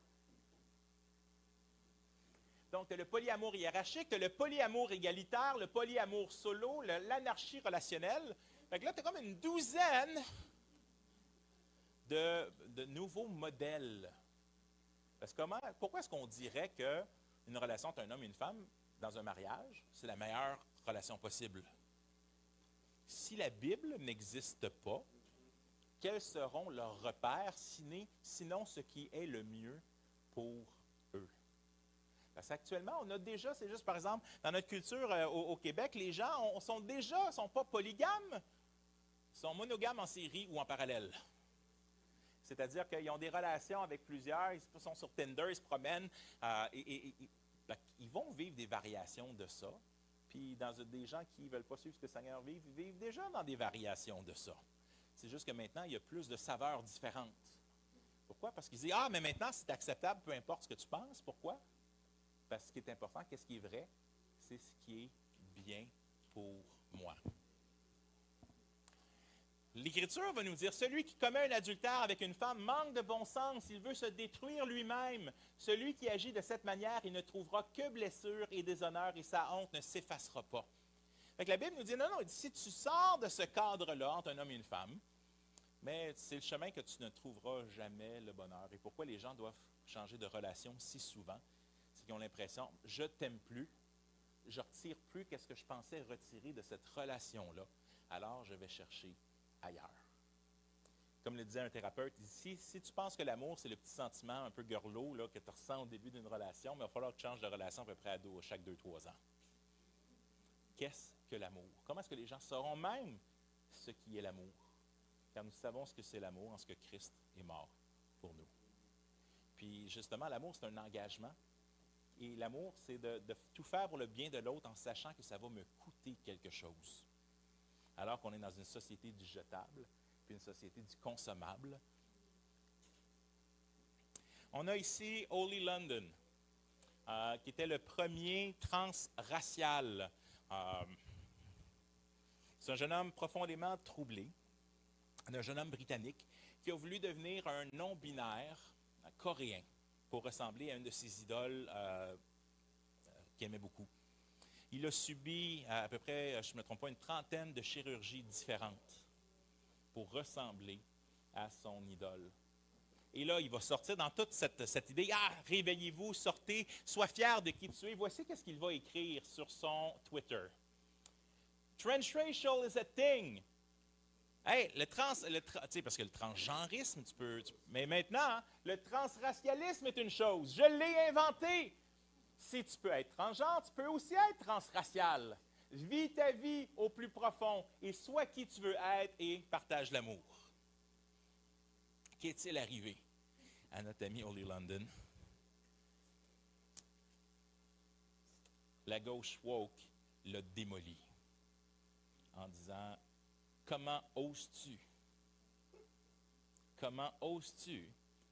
Donc, tu as le polyamour hiérarchique, tu as le polyamour égalitaire, le polyamour solo, l'anarchie relationnelle. Fait que là, tu as comme une douzaine de nouveaux modèles. Parce que pourquoi est-ce qu'on dirait qu'une relation entre un homme et une femme dans un mariage, c'est la meilleure relation possible? Si la Bible n'existe pas, quels seront leurs repères, sinon ce qui est le mieux pour eux? Parce qu'actuellement, on a déjà, c'est juste par exemple, dans notre culture au Québec, les gens sont pas polygames, sont monogames en série ou en parallèle. C'est-à-dire qu'ils ont des relations avec plusieurs, ils sont sur Tinder, ils se promènent, ils vont vivre des variations de ça. Puis des gens qui ne veulent pas suivre ce que le Seigneur vit, vivent déjà dans des variations de ça. C'est juste que maintenant, il y a plus de saveurs différentes. Pourquoi? Parce qu'ils disent, mais maintenant, c'est acceptable, peu importe ce que tu penses. Pourquoi? Parce que ce qui est important, qu'est-ce qui est vrai? C'est ce qui est bien pour moi. L'Écriture va nous dire, celui qui commet un adultère avec une femme manque de bon sens, il veut se détruire lui-même. Celui qui agit de cette manière, il ne trouvera que blessure et déshonneur et sa honte ne s'effacera pas. Fait que la Bible nous dit, non, si tu sors de ce cadre-là entre un homme et une femme, mais c'est le chemin que tu ne trouveras jamais le bonheur. Et pourquoi les gens doivent changer de relation si souvent? C'est qu'ils ont l'impression, je t'aime plus, je ne retire plus qu'est-ce que je pensais retirer de cette relation-là, alors je vais chercher ailleurs. Comme le disait un thérapeute, si tu penses que l'amour, c'est le petit sentiment un peu gurlot là, que tu ressens au début d'une relation, mais il va falloir que tu changes de relation à peu près à chaque 2-3 ans. Qu'est-ce que l'amour? Comment est-ce que les gens sauront même ce qui est l'amour? Car nous savons ce que c'est l'amour en ce que Christ est mort pour nous. Puis justement, l'amour, c'est un engagement. Et l'amour, c'est de tout faire pour le bien de l'autre en sachant que ça va me coûter quelque chose. Alors qu'on est dans une société du jetable, puis une société du consommable. On a ici Holy London, qui était le premier transracial. C'est un jeune homme profondément troublé, un jeune homme britannique qui a voulu devenir un non-binaire coréen pour ressembler à une de ses idoles qu'il aimait beaucoup. Il a subi à peu près, je ne me trompe pas, une trentaine de chirurgies différentes pour ressembler à son idole. Et là, il va sortir dans toute cette idée, réveillez-vous, sortez, sois fiers de qui tu es. Voici ce qu'il va écrire sur son Twitter. Transracial is a thing. Hey, parce que le transgenrisme, mais maintenant, le transracialisme est une chose. Je l'ai inventé. Si tu peux être transgenre, tu peux aussi être transracial. Vis ta vie au plus profond et sois qui tu veux être et partage l'amour. Qu'est-il arrivé à notre ami Holy London? La gauche woke l'a démoli en disant « Comment oses-tu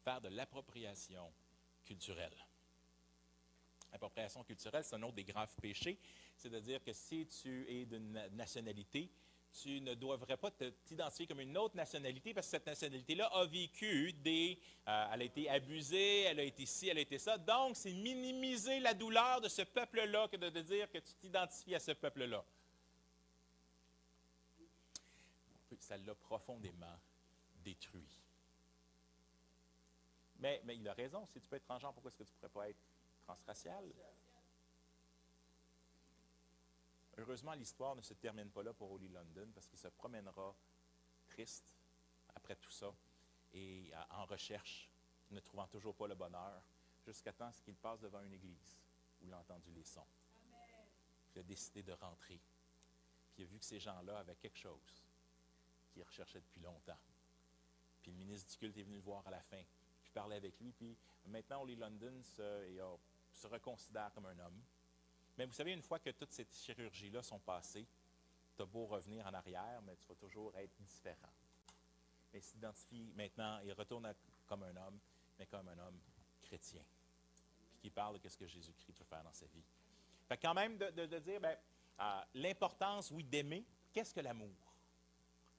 faire de l'appropriation culturelle? » L'appropriation culturelle, c'est un autre des graves péchés. C'est-à-dire que si tu es d'une nationalité, tu ne devrais pas t'identifier comme une autre nationalité parce que cette nationalité-là a vécu elle a été abusée, elle a été ci, elle a été ça. Donc, c'est minimiser la douleur de ce peuple-là que de dire que tu t'identifies à ce peuple-là. ça l'a profondément détruit. Mais il a raison, si tu peux être transgenre, pourquoi est-ce que tu ne pourrais pas être transracial? Heureusement, l'histoire ne se termine pas là pour Holy London, parce qu'il se promènera triste après tout ça et en recherche, ne trouvant toujours pas le bonheur, jusqu'à temps qu'il passe devant une église où il a entendu les sons. Amen. Puis il a décidé de rentrer. Puis il a vu que ces gens-là avaient quelque chose qu'il recherchait depuis longtemps. Puis le ministre du culte est venu le voir à la fin, puis parlait avec lui. Puis maintenant, Holy London se reconsidère comme un homme. Mais vous savez, une fois que toutes ces chirurgies-là sont passées, tu as beau revenir en arrière, mais tu vas toujours être différent. Mais il s'identifie maintenant, il retourne comme un homme, mais comme un homme chrétien, puis qui parle de ce que Jésus-Christ peut faire dans sa vie. Fait quand même de dire, l'importance, oui, d'aimer. Qu'est-ce que l'amour?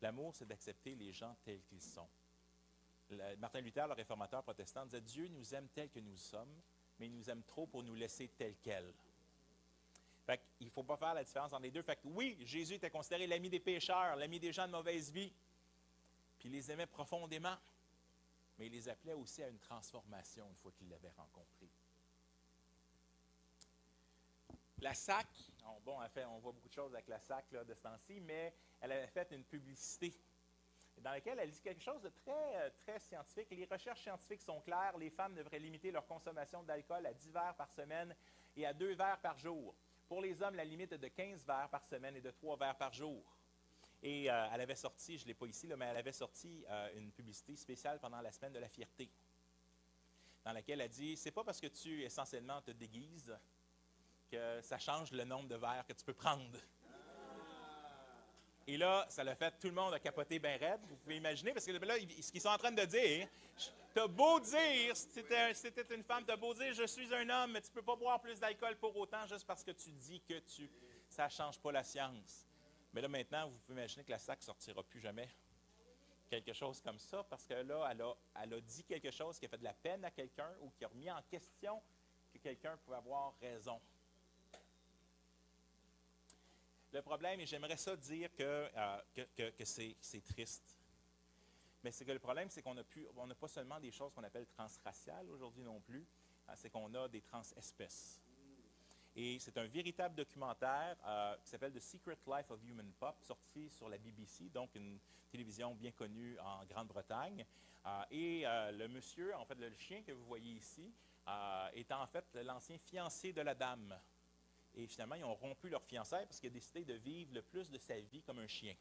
L'amour, c'est d'accepter les gens tels qu'ils sont. Martin Luther, le réformateur protestant, disait, Dieu nous aime tels que nous sommes, mais il nous aime trop pour nous laisser tels quels. Fait qu'il ne faut pas faire la différence entre les deux. Fait que oui, Jésus était considéré l'ami des pécheurs, l'ami des gens de mauvaise vie, puis il les aimait profondément, mais il les appelait aussi à une transformation une fois qu'il l'avait rencontré. La SAC, on voit beaucoup de choses avec la SAC là, de ce temps-ci, mais elle avait fait une publicité dans laquelle elle dit quelque chose de très, très scientifique. Les recherches scientifiques sont claires, les femmes devraient limiter leur consommation d'alcool à 10 verres par semaine et à 2 verres par jour. Pour les hommes, la limite est de 15 verres par semaine et de 3 verres par jour. Et elle avait sorti, je ne l'ai pas ici, là, mais elle avait sorti une publicité spéciale pendant la semaine de la fierté, dans laquelle elle dit, c'est pas parce que tu essentiellement te déguises que ça change le nombre de verres que tu peux prendre. Et là, ça l'a fait, tout le monde a capoté bien raide, vous pouvez imaginer, parce que là, ce qu'ils sont en train de dire, t'as beau dire, si t'étais une femme, t'as beau dire, je suis un homme, mais tu ne peux pas boire plus d'alcool pour autant, juste parce que tu dis que ça ne change pas la science. Mais là, maintenant, vous pouvez imaginer que la SAC ne sortira plus jamais quelque chose comme ça, parce que là, elle a dit quelque chose qui a fait de la peine à quelqu'un ou qui a remis en question que quelqu'un pouvait avoir raison. Le problème, et j'aimerais ça dire que c'est triste, mais c'est que le problème, c'est qu'on n'a pas seulement des choses qu'on appelle transraciales aujourd'hui non plus, c'est qu'on a des transespèces. Et c'est un véritable documentaire qui s'appelle The Secret Life of Human Pup, sorti sur la BBC, donc une télévision bien connue en Grande-Bretagne. Le monsieur, en fait, le chien que vous voyez ici, est en fait l'ancien fiancé de la dame. Et finalement, ils ont rompu leur fiançailles parce qu'il a décidé de vivre le plus de sa vie comme un chien.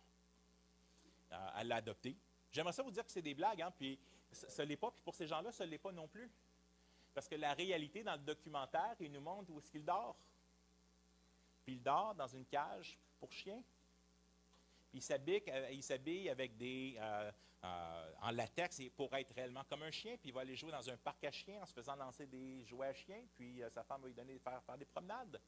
Elle l'a adopté. J'aimerais ça vous dire que c'est des blagues, hein, puis ce n'est pas, puis pour ces gens-là, ce ne l'est pas non plus. Parce que la réalité, dans le documentaire, il nous montre où est-ce qu'il dort. Puis il dort dans une cage pour chien. Puis il s'habille avec en latex pour être réellement comme un chien. Puis il va aller jouer dans un parc à chiens en se faisant lancer des jouets à chiens. Puis sa femme va lui donner faire des promenades.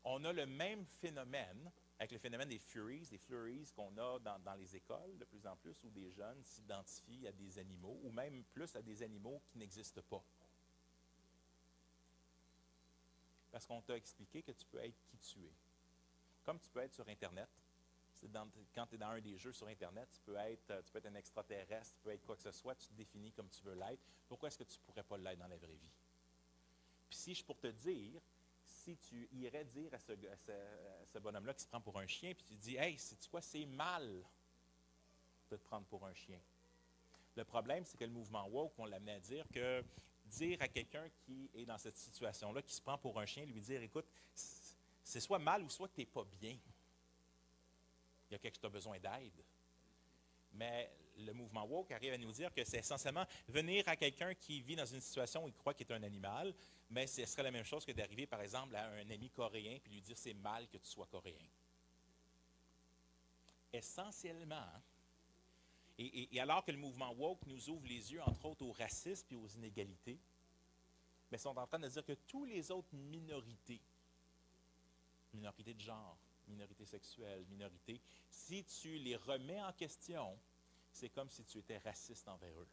On a le même phénomène avec le phénomène des flurries qu'on a dans les écoles de plus en plus, où des jeunes s'identifient à des animaux, ou même plus à des animaux qui n'existent pas. Parce qu'on t'a expliqué que tu peux être qui tu es. Comme tu peux être sur Internet. Quand tu es dans un des jeux sur Internet, tu peux être un extraterrestre, tu peux être quoi que ce soit, tu te définis comme tu veux l'être. Pourquoi est-ce que tu ne pourrais pas l'être dans la vraie vie? Puis si je pour te dire, si tu irais dire à ce bonhomme-là qui se prend pour un chien, puis tu dis, hey, sais-tu quoi, c'est mal de te prendre pour un chien. Le problème, c'est que le mouvement woke, on l'amenait à dire que dire à quelqu'un qui est dans cette situation-là, qui se prend pour un chien, lui dire, écoute, c'est soit mal ou soit tu n'es pas bien. Il y a quelque chose, tu as besoin d'aide. Mais le mouvement woke arrive à nous dire que c'est essentiellement venir à quelqu'un qui vit dans une situation où il croit qu'il est un animal, mais ce serait la même chose que d'arriver, par exemple, à un ami coréen et lui dire c'est mal que tu sois coréen. Essentiellement, et alors que le mouvement woke nous ouvre les yeux, entre autres, au racisme et aux inégalités, mais ils sont en train de dire que tous les autres minorités de genre, minorités sexuelles, minorités, si tu les remets en question, c'est comme si tu étais raciste envers eux.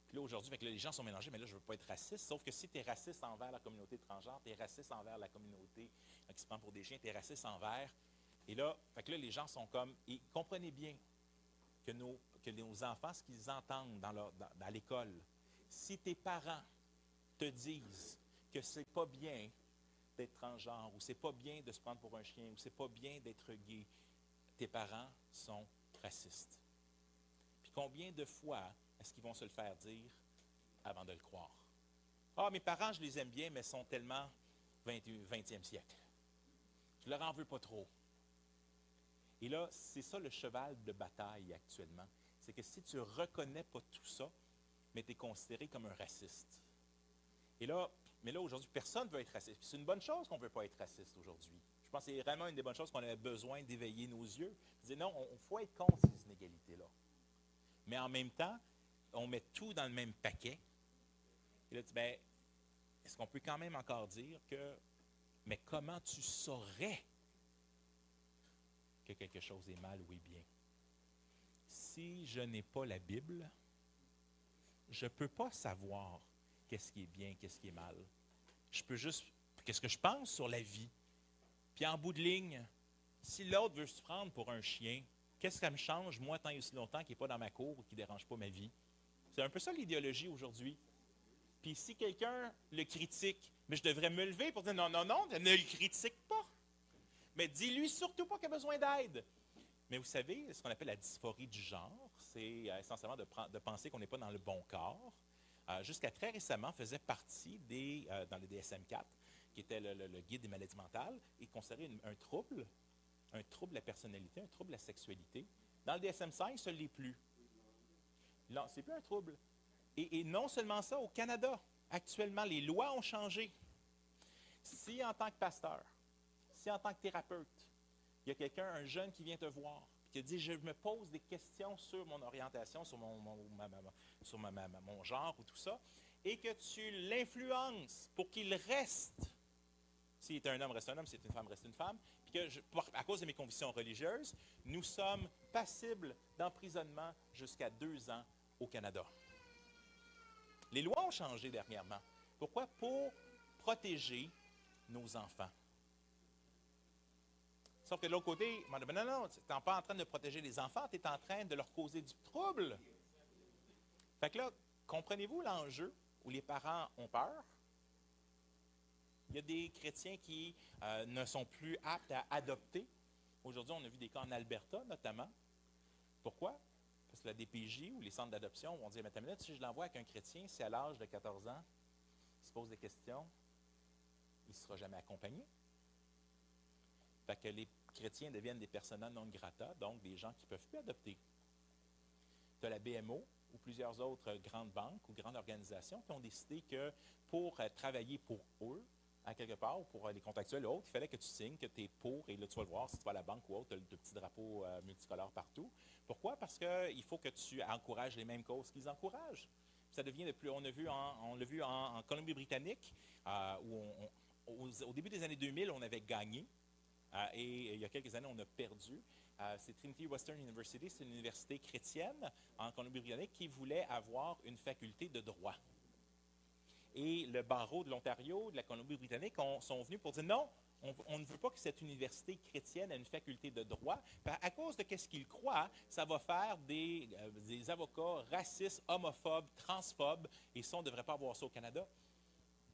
Puis là, aujourd'hui, les gens sont mélangés, mais là, je ne veux pas être raciste, sauf que si tu es raciste envers la communauté transgenre, tu es raciste envers la communauté qui se prend pour des chiens, tu es raciste envers Et là, fait que là, les gens sont comme, et comprenez bien que nos enfants, ce qu'ils entendent dans l'école, si tes parents te disent que c'est pas bien d'être transgenre, ou c'est pas bien de se prendre pour un chien, ou c'est pas bien d'être gay, tes parents sont racistes. Puis combien de fois est-ce qu'ils vont se le faire dire avant de le croire? Ah, mes parents, je les aime bien, mais ils sont tellement 20e siècle. Je leur en veux pas trop. Et là, c'est ça le cheval de bataille actuellement. C'est que si tu ne reconnais pas tout ça, mais tu es considéré comme un raciste. Et là, mais là, aujourd'hui, personne ne veut être raciste. C'est une bonne chose qu'on ne veut pas être raciste aujourd'hui. Je pense que c'est vraiment une des bonnes choses qu'on avait besoin d'éveiller nos yeux. Dire non, il faut être contre ces inégalités-là. Mais en même temps, on met tout dans le même paquet. Et là, tu dis, bien, est-ce qu'on peut quand même encore dire que, mais comment tu saurais que quelque chose est mal ou est bien? Si je n'ai pas la Bible, je ne peux pas savoir qu'est-ce qui est bien, qu'est-ce qui est mal. Je peux juste, qu'est-ce que je pense sur la vie. Puis en bout de ligne, si l'autre veut se prendre pour un chien, qu'est-ce que ça me change, moi, tant et aussi longtemps qu'il n'est pas dans ma cour ou qu'il ne dérange pas ma vie? C'est un peu ça l'idéologie aujourd'hui. Puis si quelqu'un le critique, mais je devrais me lever pour dire non, non, non, ne le critique pas. Mais dis-lui surtout pas qu'il a besoin d'aide. Mais vous savez, ce qu'on appelle la dysphorie du genre, c'est essentiellement de penser qu'on n'est pas dans le bon corps. Jusqu'à très récemment, faisait partie dans le DSM-4, qui était le guide des maladies mentales, et considéré un trouble de la personnalité, un trouble de la sexualité. Dans le DSM-5, ce ne l'est plus. Non, ce n'est plus un trouble. Et non seulement ça, au Canada, actuellement, les lois ont changé. Si en tant que pasteur, si en tant que thérapeute, il y a quelqu'un, un jeune qui vient te voir, qui te dit, je me pose des questions sur mon orientation, sur mon genre ou tout ça, et que tu l'influences pour qu'il reste, s'il est un homme, reste un homme, s'il est une femme, reste une femme, puis que, à cause de mes convictions religieuses, nous sommes passibles d'emprisonnement jusqu'à 2 ans au Canada. Les lois ont changé dernièrement. Pourquoi? Pour protéger nos enfants. Sauf que de l'autre côté, non, non, tu n'es pas en train de protéger les enfants, tu es en train de leur causer du trouble. Fait que là, comprenez-vous l'enjeu où les parents ont peur? Il y a des chrétiens qui ne sont plus aptes à adopter. Aujourd'hui, on a vu des cas en Alberta, notamment. Pourquoi? Parce que la DPJ ou les centres d'adoption vont dire, mais si je l'envoie avec un chrétien, si à l'âge de 14 ans, il se pose des questions, il ne sera jamais accompagné. Fait que les chrétiens deviennent des persona non grata, donc des gens qui ne peuvent plus adopter. Tu as la BMO ou plusieurs autres grandes banques ou grandes organisations qui ont décidé que pour travailler pour eux, à quelque part, ou pour les contractuels ou autres, il fallait que tu signes que tu es pour, et là tu vas le voir si tu vas à la banque ou autre, tu as le petit drapeau multicolore partout. Pourquoi? Parce qu'il faut que tu encourages les mêmes causes qu'ils encouragent. Ça devient de plus, on l'a vu en Colombie-Britannique, où au début des années 2000, on avait gagné. Et il y a quelques années, on a perdu. C'est Trinity Western University, c'est une université chrétienne en Colombie-Britannique qui voulait avoir une faculté de droit. Et le barreau de l'Ontario, de la Colombie-Britannique, sont venus pour dire non, on ne veut pas que cette université chrétienne ait une faculté de droit. À cause de ce qu'ils croient, ça va faire des avocats racistes, homophobes, transphobes, et ça, on ne devrait pas avoir ça au Canada.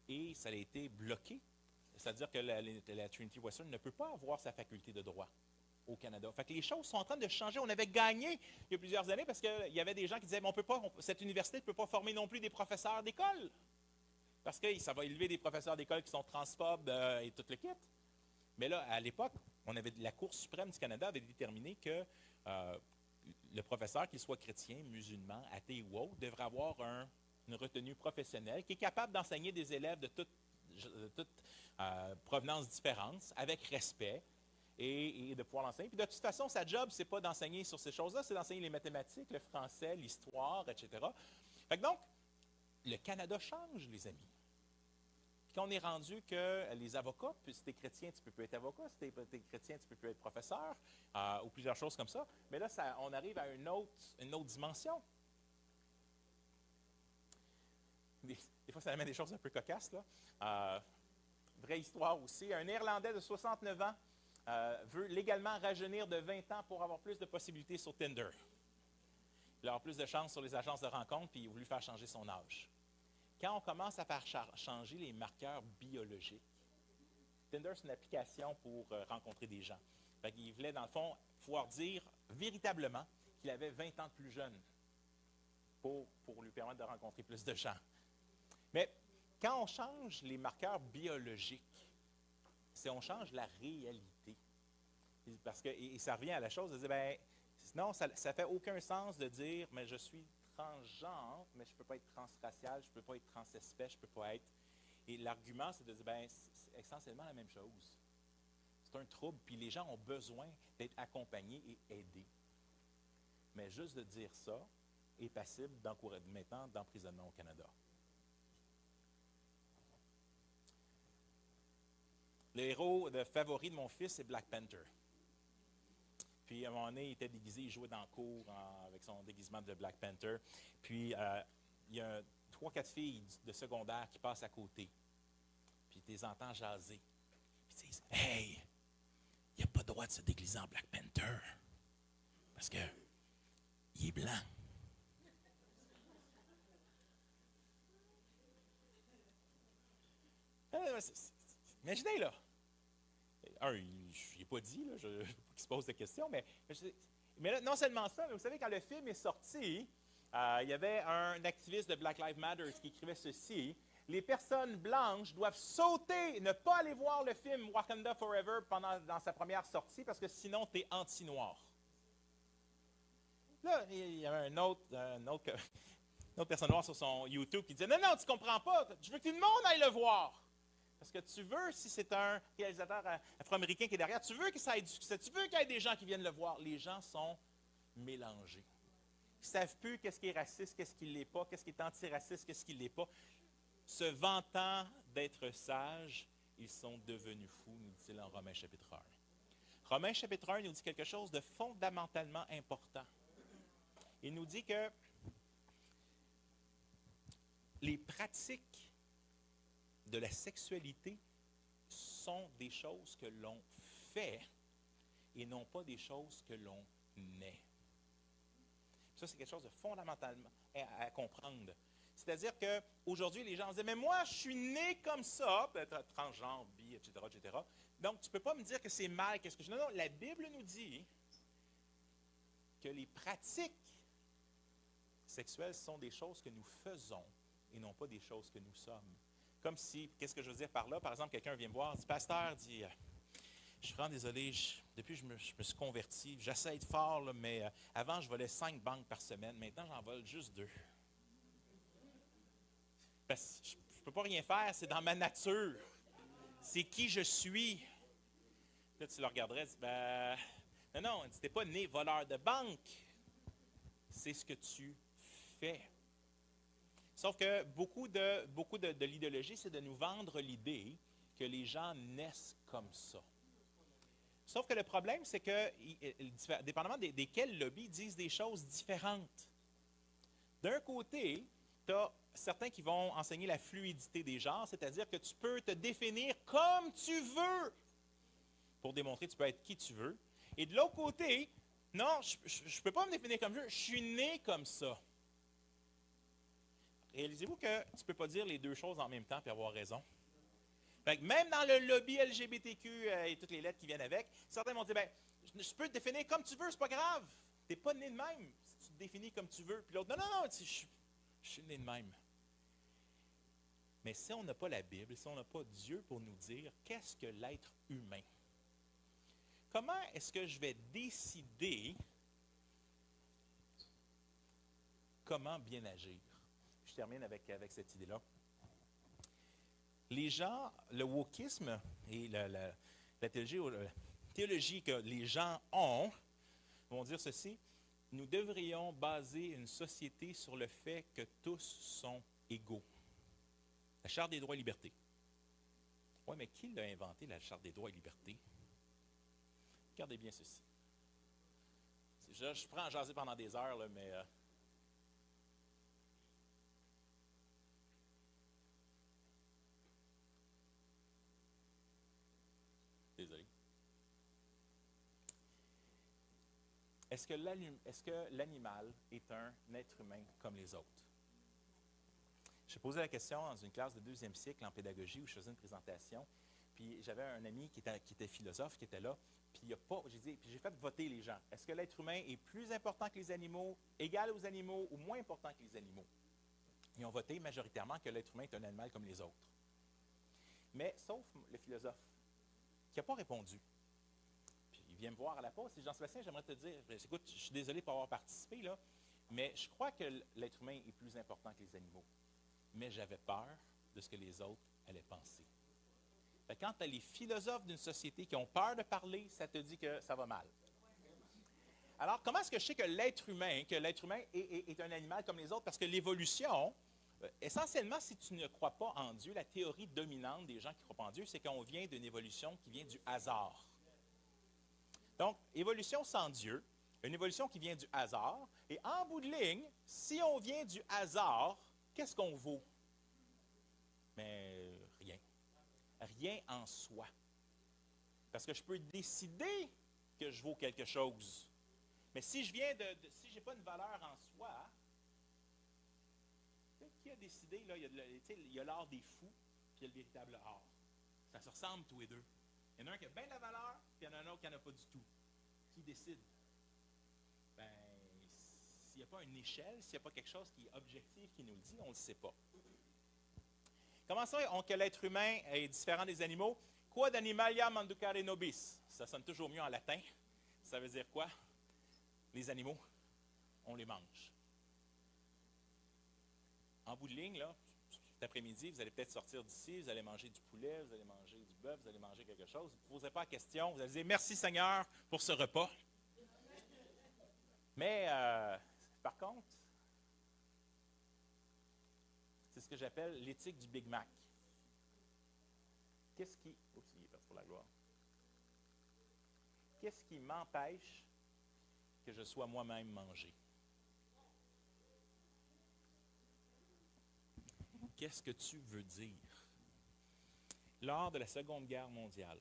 Et ça a été bloqué. C'est-à-dire que la Trinity Western ne peut pas avoir sa faculté de droit au Canada. Fait que les choses sont en train de changer. On avait gagné il y a plusieurs années parce qu'il y avait des gens qui disaient cette université ne peut pas former non plus des professeurs d'école. Parce que ça va élever des professeurs d'école qui sont transphobes et tout le kit. Mais là, à l'époque, la Cour suprême du Canada avait déterminé que le professeur, qu'il soit chrétien, musulman, athée ou autre, devrait avoir une retenue professionnelle qui est capable d'enseigner des élèves de toute provenance différente, avec respect, et de pouvoir l'enseigner. Puis de toute façon, sa job, ce n'est pas d'enseigner sur ces choses-là, c'est d'enseigner les mathématiques, le français, l'histoire, etc. Fait que donc, le Canada change, les amis. Puis quand on est rendu que les avocats, puis si tu es chrétien, tu ne peux plus être avocat, si tu es chrétien, tu ne peux plus être professeur, ou plusieurs choses comme ça. Mais là, on arrive à une autre dimension. Des fois, ça amène des choses un peu cocasses, là. Vraie histoire aussi. Un Néerlandais de 69 ans veut légalement rajeunir de 20 ans pour avoir plus de possibilités sur Tinder. Il va avoir plus de chances sur les agences de rencontres, puis il a voulu faire changer son âge. Quand on commence à faire changer les marqueurs biologiques, Tinder, c'est une application pour rencontrer des gens. Il voulait, dans le fond, pouvoir dire véritablement qu'il avait 20 ans de plus jeune pour lui permettre de rencontrer plus de gens. Mais quand on change les marqueurs biologiques, on change la réalité. Parce que, et ça revient à la chose de dire, bien, sinon, ça ne fait aucun sens de dire, mais je suis transgenre, mais je ne peux pas être transracial, je ne peux pas être transespèce, je ne peux pas être... Et l'argument, c'est de dire, bien, c'est essentiellement la même chose. C'est un trouble, puis les gens ont besoin d'être accompagnés et aidés. Mais juste de dire ça est passible maintenant d'emprisonnement au Canada. Le héros favori de mon fils, c'est Black Panther. Puis, à un moment donné, il était déguisé, il jouait dans le cours avec son déguisement de Black Panther. Puis, il y a 3-4 filles de secondaire qui passent à côté. Puis, tu les entends jaser. Puis, ils disent, « Hey, il n'y a pas le droit de se déguiser en Black Panther. Parce que il est blanc. » Imaginez, là. Je n'ai pas dit, là, qu'il se pose des questions, mais là, non seulement ça, mais vous savez, quand le film est sorti, il y avait un activiste de Black Lives Matter qui écrivait ceci: « Les personnes blanches doivent sauter, ne pas aller voir le film Wakanda Forever dans sa première sortie, parce que sinon, tu es anti-noir. » Là, il y avait une autre personne noire sur son YouTube qui disait « Non, non, tu ne comprends pas, je veux que tout le monde aille le voir. » Parce que tu veux, si c'est un réalisateur afro-américain qui est derrière, tu veux que ça ait du succès, tu veux qu'il y ait des gens qui viennent le voir. Les gens sont mélangés. Ils ne savent plus qu'est-ce qui est raciste, qu'est-ce qui ne l'est pas, qu'est-ce qui est antiraciste, qu'est-ce qui ne l'est pas. Se vantant d'être sages, ils sont devenus fous, nous dit-il en Romains chapitre 1. Romains chapitre 1 nous dit quelque chose de fondamentalement important. Il nous dit que les pratiques de la sexualité sont des choses que l'on fait et non pas des choses que l'on est. Ça, c'est quelque chose de fondamentalement à comprendre. C'est-à-dire qu'aujourd'hui, les gens disent « Mais moi, je suis né comme ça, peut-être transgenre, bi, etc., etc. Donc, tu ne peux pas me dire que c'est mal, qu'est-ce que je... » Non, non, la Bible nous dit que les pratiques sexuelles sont des choses que nous faisons et non pas des choses que nous sommes. Comme si, qu'est-ce que je veux dire par là? Par exemple, quelqu'un vient me voir, dit « Pasteur, je suis vraiment désolé, depuis que je me suis converti, j'essaie de fort, là, mais avant, je volais 5 banques par semaine. Maintenant, j'en vole juste 2. Parce que je ne peux pas rien faire, c'est dans ma nature. C'est qui je suis. » Là, tu le regarderais, tu dis « Ben, non, tu n'es pas né voleur de banque. C'est ce que tu fais. » Sauf que beaucoup de l'idéologie, c'est de nous vendre l'idée que les gens naissent comme ça. Sauf que le problème, c'est que, dépendamment desquels lobbies, disent des choses différentes. D'un côté, tu as certains qui vont enseigner la fluidité des genres, c'est-à-dire que tu peux te définir comme tu veux pour démontrer que tu peux être qui tu veux. Et de l'autre côté, non, je ne peux pas me définir comme je suis né comme ça. Réalisez-vous que tu ne peux pas dire les deux choses en même temps et avoir raison. Fait que même dans le lobby LGBTQ et toutes les lettres qui viennent avec, certains vont dire, ben, je peux te définir comme tu veux, c'est pas grave. Tu n'es pas né de même si tu te définis comme tu veux. Puis l'autre, non, je suis né de même. Mais si on n'a pas la Bible, si on n'a pas Dieu pour nous dire qu'est-ce que l'être humain, comment est-ce que je vais décider comment bien agir? Je termine avec cette idée-là. Les gens, le wokisme et la théologie que les gens ont vont dire ceci: nous devrions baser une société sur le fait que tous sont égaux. La Charte des droits et libertés. Oui, mais qui l'a inventé, la Charte des droits et libertés? Regardez bien ceci. Je prends à jaser pendant des heures, là, mais... Désolé. est-ce que l'animal est un être humain comme les autres? J'ai posé la question dans une classe de 2e cycle en pédagogie où je faisais une présentation. Puis j'avais un ami qui était philosophe, qui était là. Puis j'ai fait voter les gens. Est-ce que l'être humain est plus important que les animaux, égal aux animaux ou moins important que les animaux? Ils ont voté majoritairement que l'être humain est un animal comme les autres. Mais sauf le philosophe, qui n'a pas répondu. Puis il vient me voir à la pause. Et Jean-Sébastien, j'aimerais te dire, écoute, je suis désolé pour avoir participé, là, mais je crois que l'être humain est plus important que les animaux. Mais j'avais peur de ce que les autres allaient penser. Fait que quand tu as les philosophes d'une société qui ont peur de parler, ça te dit que ça va mal. Alors, comment est-ce que je sais que l'être humain est un animal comme les autres? Parce que l'évolution, essentiellement, si tu ne crois pas en Dieu, la théorie dominante des gens qui ne croient pas en Dieu, c'est qu'on vient d'une évolution qui vient du hasard. Donc, évolution sans Dieu, une évolution qui vient du hasard. Et en bout de ligne, si on vient du hasard, qu'est-ce qu'on vaut? Mais rien. Rien en soi. Parce que je peux décider que je vaux quelque chose. Mais si je n'ai pas une valeur en soi, qui a décidé, là, il y a l'art des fous, puis il y a le véritable art. Ça se ressemble tous les deux. Il y en a un qui a bien de la valeur, puis il y en a un autre qui n'en a pas du tout. Qui décide? Ben, s'il n'y a pas une échelle, s'il n'y a pas quelque chose qui est objectif, qui nous le dit, on ne le sait pas. Comment ça, que l'être humain est différent des animaux? Quod animalia manducare nobis. Ça sonne toujours mieux en latin. Ça veut dire quoi? Les animaux, on les mange. En bout de ligne, là, cet après-midi, vous allez peut-être sortir d'ici, vous allez manger du poulet, vous allez manger du bœuf, vous allez manger quelque chose. Vous ne posez pas la question, vous allez dire merci Seigneur pour ce repas. Mais, par contre, c'est ce que j'appelle l'éthique du Big Mac. Qu'est-ce qui... Oups, il est parti pour la gloire. Qu'est-ce qui m'empêche que je sois moi-même mangé? Qu'est-ce que tu veux dire? Lors de la Seconde Guerre mondiale,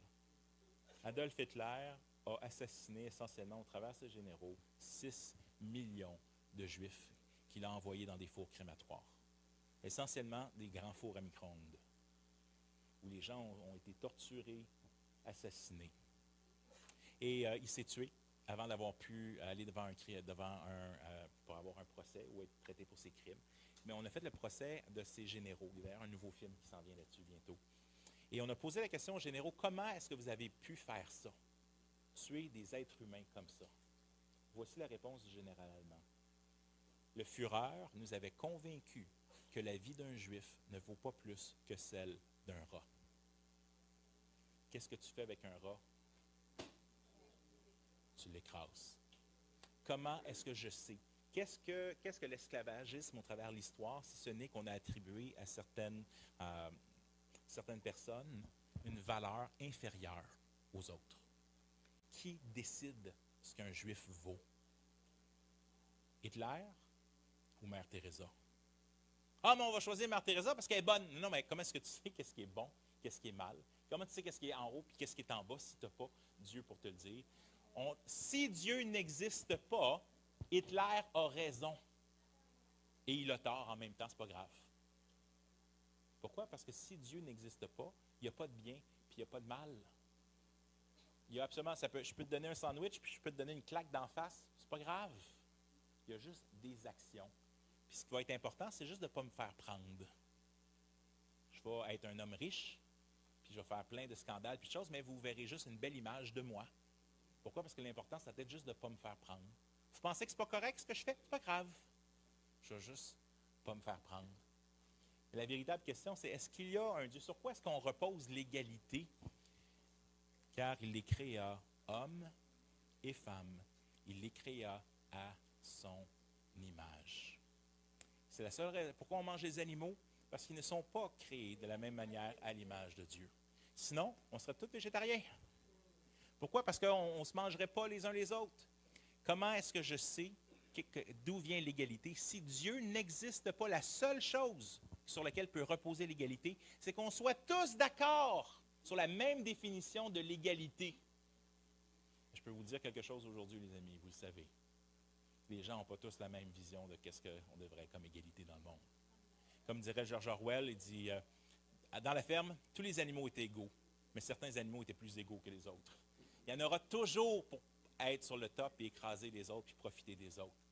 Adolf Hitler a assassiné essentiellement, au travers de ses généraux, 6 millions de Juifs qu'il a envoyés dans des fours crématoires. Essentiellement des grands fours à micro-ondes, où les gens ont été torturés, assassinés. Et il s'est tué avant d'avoir pu aller pour avoir un procès ou être traité pour ses crimes. Mais on a fait le procès de ces généraux. Il y a d'ailleurs un nouveau film qui s'en vient là-dessus bientôt. Et on a posé la question aux généraux, comment est-ce que vous avez pu faire ça? Tuer des êtres humains comme ça? Voici la réponse du général allemand. Le Führer nous avait convaincus que la vie d'un Juif ne vaut pas plus que celle d'un rat. Qu'est-ce que tu fais avec un rat? Tu l'écrases. Comment est-ce que je sais? Qu'est-ce que l'esclavagisme au travers de l'histoire, si ce n'est qu'on a attribué à certaines personnes une valeur inférieure aux autres? Qui décide ce qu'un Juif vaut? Hitler ou Mère Teresa? Ah, mais on va choisir Mère Teresa parce qu'elle est bonne. Non, mais comment est-ce que tu sais qu'est-ce qui est bon, qu'est-ce qui est mal? Comment tu sais qu'est-ce qui est en haut et qu'est-ce qui est en bas si tu n'as pas Dieu pour te le dire? Si Dieu n'existe pas, Hitler a raison. Et il a tort en même temps, c'est pas grave. Pourquoi? Parce que si Dieu n'existe pas, il n'y a pas de bien puis il n'y a pas de mal. Il y a absolument, je peux te donner un sandwich puis je peux te donner une claque d'en face, c'est pas grave. Il y a juste des actions. Puis ce qui va être important, c'est juste de ne pas me faire prendre. Je vais être un homme riche, puis je vais faire plein de scandales, puis de choses, mais vous verrez juste une belle image de moi. Pourquoi? Parce que l'important, c'est peut-être juste de ne pas me faire prendre. Vous pensez que ce n'est pas correct ce que je fais? C'est pas grave. Je vais juste pas me faire prendre. Mais la véritable question, c'est est-ce qu'il y a un Dieu? Sur quoi est-ce qu'on repose l'égalité? Car il les créa hommes et femmes. Il les créa à son image. C'est la seule raison. Pourquoi on mange les animaux? Parce qu'ils ne sont pas créés de la même manière à l'image de Dieu. Sinon, on serait tous végétariens. Pourquoi? Parce qu'on ne se mangerait pas les uns les autres. Comment est-ce que je sais d'où vient l'égalité? Si Dieu n'existe pas, la seule chose sur laquelle peut reposer l'égalité, c'est qu'on soit tous d'accord sur la même définition de l'égalité. Je peux vous dire quelque chose aujourd'hui, les amis, vous le savez. les gens n'ont pas tous la même vision de qu'est-ce qu'on devrait être comme égalité dans le monde. Comme dirait George Orwell, il dit dans la ferme, tous les animaux étaient égaux, mais certains animaux étaient plus égaux que les autres. Il y en aura toujours pour être sur le top et écraser les autres puis profiter des autres.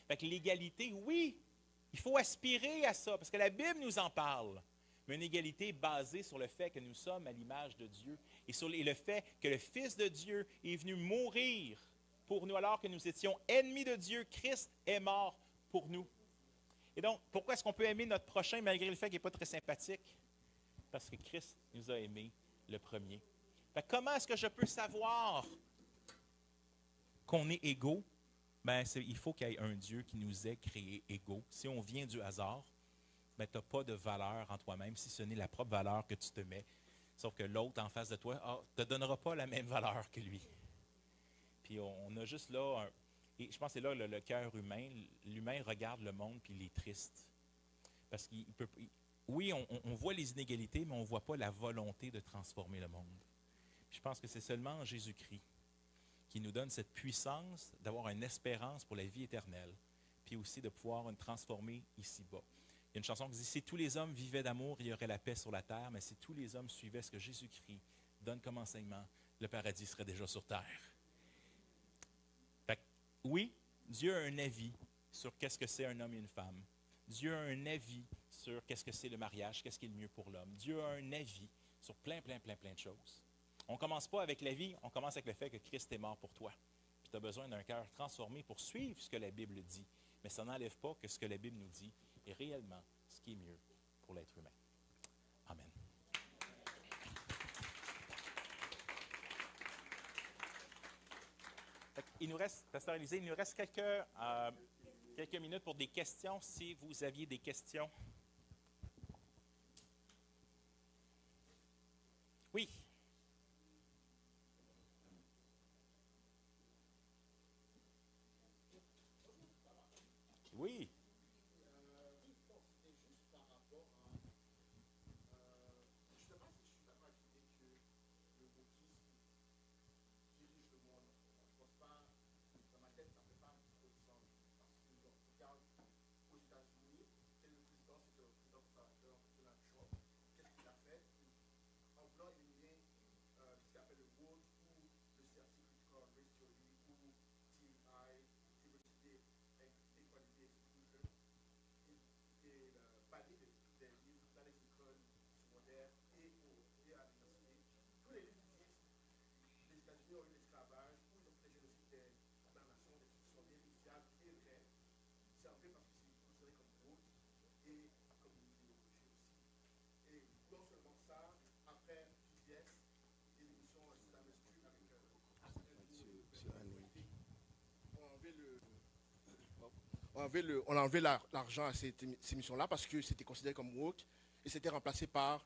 Fait que l'égalité, oui, il faut aspirer à ça, parce que la Bible nous en parle. Mais une égalité basée sur le fait que nous sommes à l'image de Dieu et sur le fait que le Fils de Dieu est venu mourir pour nous alors que nous étions ennemis de Dieu. Christ est mort pour nous. Et donc, pourquoi est-ce qu'on peut aimer notre prochain malgré le fait qu'il n'est pas très sympathique? Parce que Christ nous a aimés le premier. Fait que comment est-ce que je peux savoir qu'on est égaux? Ben, il faut qu'il y ait un Dieu qui nous ait créés égaux. Si on vient du hasard, ben, tu n'as pas de valeur en toi-même, si ce n'est la propre valeur que tu te mets. Sauf que l'autre en face de toi ne te donnera pas la même valeur que lui. Puis on a juste là, et je pense que c'est là le cœur humain. L'humain regarde le monde puis il est triste. Parce qu'il peut, oui, on voit les inégalités, mais on ne voit pas la volonté de transformer le monde. Puis je pense que c'est seulement en Jésus-Christ qui nous donne cette puissance d'avoir une espérance pour la vie éternelle, puis aussi de pouvoir nous transformer ici-bas. Il y a une chanson qui dit « Si tous les hommes vivaient d'amour, il y aurait la paix sur la terre, mais si tous les hommes suivaient ce que Jésus-Christ donne comme enseignement, le paradis serait déjà sur terre. » Fait que, oui, Dieu a un avis sur qu'est-ce que c'est un homme et une femme. Dieu a un avis sur qu'est-ce que c'est le mariage, qu'est-ce qui est le mieux pour l'homme. Dieu a un avis sur plein de choses. On ne commence pas avec la vie, on commence avec le fait que Christ est mort pour toi. Puis tu as besoin d'un cœur transformé pour suivre ce que la Bible dit. Mais ça n'enlève pas que ce que la Bible nous dit est réellement ce qui est mieux pour l'être humain. Amen. Il nous reste, Pasteur Élisée, il nous reste quelques minutes pour des questions, si vous aviez des questions. Oui. Oui. On a enlevé l'argent à ces émissions-là parce que c'était considéré comme woke et c'était remplacé par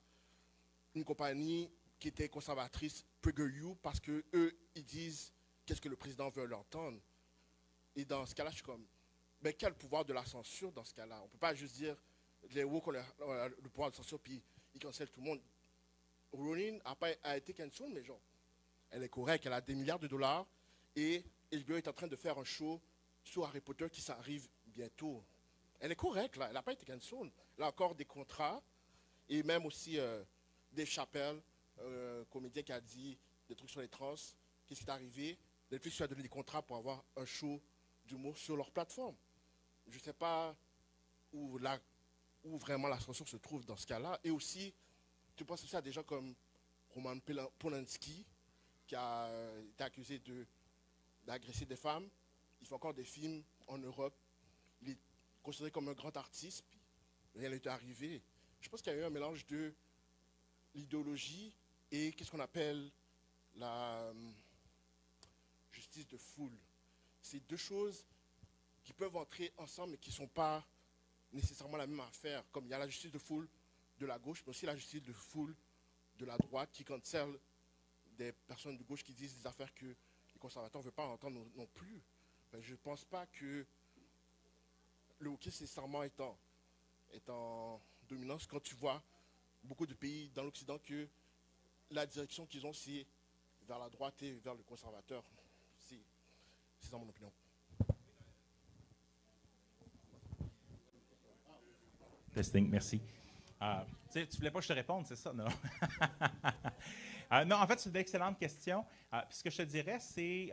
une compagnie qui était conservatrice, PragerU, parce que eux ils disent qu'est-ce que le président veut leur entendre. Et dans ce cas-là, je suis comme, mais quel pouvoir de la censure dans ce cas-là? On ne peut pas juste dire les woke ont le pouvoir de censure puis ils cancellent tout le monde. Rowling a été cancelled, mais genre, elle est correcte, elle a des milliards de dollars et HBO est en train de faire un show sur Harry Potter qui s'arrive bientôt. Elle est correcte, là. Elle n'a pas été cancelled. Elle a encore des contrats et même aussi Dave Chappelle, comédien qui a dit des trucs sur les trans. Qu'est-ce qui est arrivé? Netflix lui a donné des contrats pour avoir un show d'humour sur leur plateforme. Je ne sais pas où vraiment la censure se trouve dans ce cas-là. Et aussi, tu penses aussi à des gens comme Roman Polanski qui a été accusé d'agresser des femmes. Il fait encore des films en Europe. Il est considéré comme un grand artiste. Puis rien n'est arrivé. Je pense qu'il y a eu un mélange de l'idéologie et qu'est-ce qu'on appelle la justice de foule. C'est deux choses qui peuvent entrer ensemble mais qui ne sont pas nécessairement la même affaire. Comme il y a la justice de foule de la gauche, mais aussi la justice de foule de la droite qui cancelle des personnes de gauche qui disent des affaires que les conservateurs ne veulent pas entendre non plus. Ben, je ne pense pas que le wokisme nécessairement est en dominance quand tu vois beaucoup de pays dans l'Occident que la direction qu'ils ont, c'est vers la droite et vers le conservateur. C'est dans mon opinion. Testing, merci. Tu ne voulais pas que je te réponde, c'est ça, non? Non, en fait, c'est une excellente question. Puis ce que je te dirais, c'est,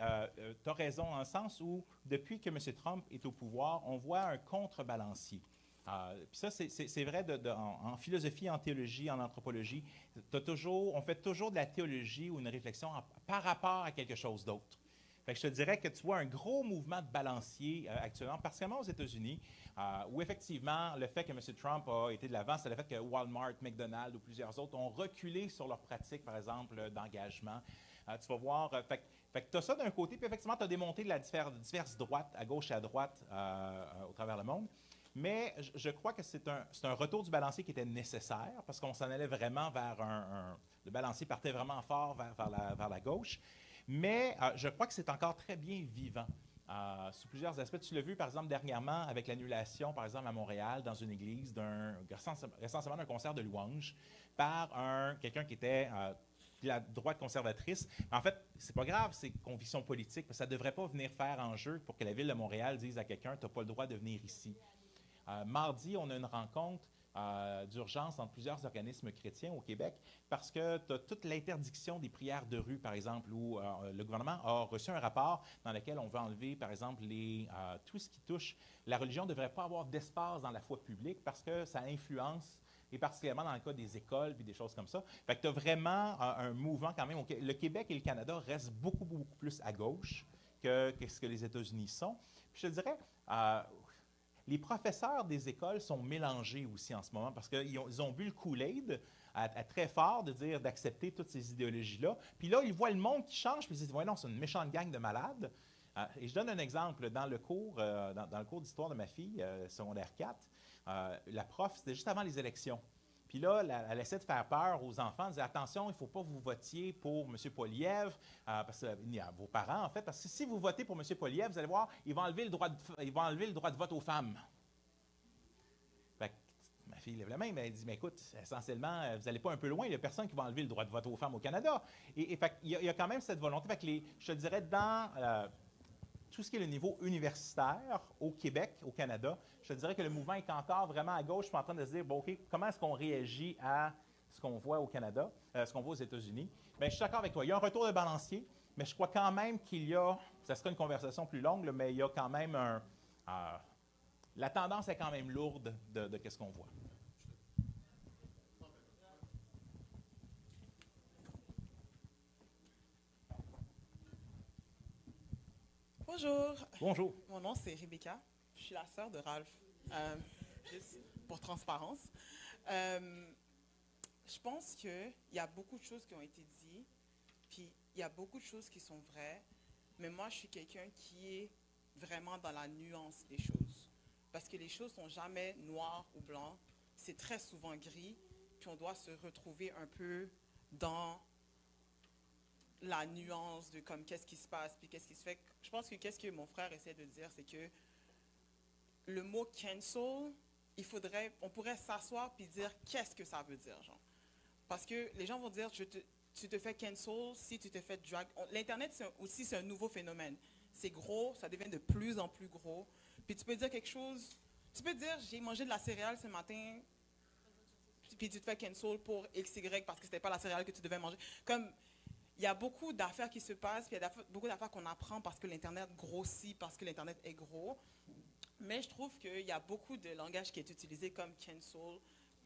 tu as raison en le sens où, depuis que M. Trump est au pouvoir, on voit un contrebalancier. Puis ça, c'est vrai en philosophie, en théologie, en anthropologie. On fait toujours de la théologie ou une réflexion par rapport à quelque chose d'autre. Fait que je te dirais que tu vois un gros mouvement de balancier actuellement, particulièrement aux États-Unis, où effectivement, le fait que M. Trump a été de l'avant, c'est le fait que Walmart, McDonald's ou plusieurs autres ont reculé sur leurs pratiques, par exemple, d'engagement. Tu vas voir, fait que tu as ça d'un côté, puis effectivement, tu as démonté de la diverses droites, à gauche et à droite, au travers le monde. Mais je crois que c'est un retour du balancier qui était nécessaire, parce qu'on s'en allait vraiment vers le balancier partait vraiment fort vers la gauche. Mais je crois que c'est encore très bien vivant sous plusieurs aspects. Tu l'as vu, par exemple, dernièrement, avec l'annulation, par exemple, à Montréal, dans une église, récemment d'un concert de louange par quelqu'un qui était de la droite conservatrice. En fait, c'est pas grave, c'est conviction politique, parce que ça ne devrait pas venir faire enjeu pour que la Ville de Montréal dise à quelqu'un « tu n'as pas le droit de venir ici ». Mardi, on a une rencontre d'urgence entre plusieurs organismes chrétiens au Québec parce que tu as toute l'interdiction des prières de rue, par exemple, où le gouvernement a reçu un rapport dans lequel on veut enlever, par exemple, tout ce qui touche. La religion ne devrait pas avoir d'espace dans la foi publique parce que ça influence, et particulièrement dans le cas des écoles et des choses comme ça. Fait que tu as vraiment un mouvement quand même. Le Québec et le Canada restent beaucoup, beaucoup plus à gauche que ce que les États-Unis sont. Puis je te dirais, les professeurs des écoles sont mélangés aussi en ce moment parce qu'ils ont bu le Kool-Aid à très fort d'accepter toutes ces idéologies-là. Puis là, ils voient le monde qui change, puis ils se disent « Ouais, non, c'est une méchante gang de malades. » Et je donne un exemple. Dans le cours d'histoire de ma fille, secondaire 4, la prof, c'était juste avant les élections. Puis là, elle essaie de faire peur aux enfants, elle disait « Attention, il ne faut pas vous votiez pour M. Poilievre, parce que vos parents, en fait, parce que si vous votez pour M. Poilievre, vous allez voir, ils vont enlever le droit de vote aux femmes. » Fait que ma fille lève la main, mais elle dit « Mais écoute, essentiellement, vous n'allez pas un peu loin, il n'y a personne qui va enlever le droit de vote aux femmes au Canada. » Et fait il y a quand même cette volonté. Fait que je te dirais, dans tout ce qui est le niveau universitaire au Québec, au Canada, je te dirais que le mouvement est encore vraiment à gauche. Je suis en train de se dire, bon, OK, comment est-ce qu'on réagit à ce qu'on voit au Canada, ce qu'on voit aux États-Unis? Bien, je suis d'accord avec toi. Il y a un retour de balancier, mais je crois quand même qu'il y a, ça sera une conversation plus longue, mais il y a quand même la tendance est quand même lourde de ce qu'on voit. Bonjour. Bonjour. Mon nom, c'est Rebecca. Je suis la sœur de Ralph. Juste pour transparence. Je pense qu'il y a beaucoup de choses qui ont été dites, puis il y a beaucoup de choses qui sont vraies, mais moi, je suis quelqu'un qui est vraiment dans la nuance des choses. Parce que les choses ne sont jamais noires ou blancs, c'est très souvent gris, puis on doit se retrouver un peu dans la nuance de comme qu'est-ce qui se passe, puis qu'est-ce qui se fait. Je pense que qu'est-ce que mon frère essaie de dire, c'est que le mot cancel, on pourrait s'asseoir puis dire qu'est-ce que ça veut dire, genre. Parce que les gens vont dire, tu te fais cancel si tu te fais drag. L'Internet, c'est un nouveau phénomène. C'est gros, ça devient de plus en plus gros. Puis tu peux dire quelque chose, tu peux dire, j'ai mangé de la céréale ce matin, puis tu te fais cancel pour XY parce que c'était pas la céréale que tu devais manger. Comme, il y a beaucoup d'affaires qui se passent, puis il y a beaucoup d'affaires qu'on apprend parce que l'Internet grossit, parce que l'Internet est gros. Mais je trouve qu'il y a beaucoup de langage qui est utilisé comme cancel.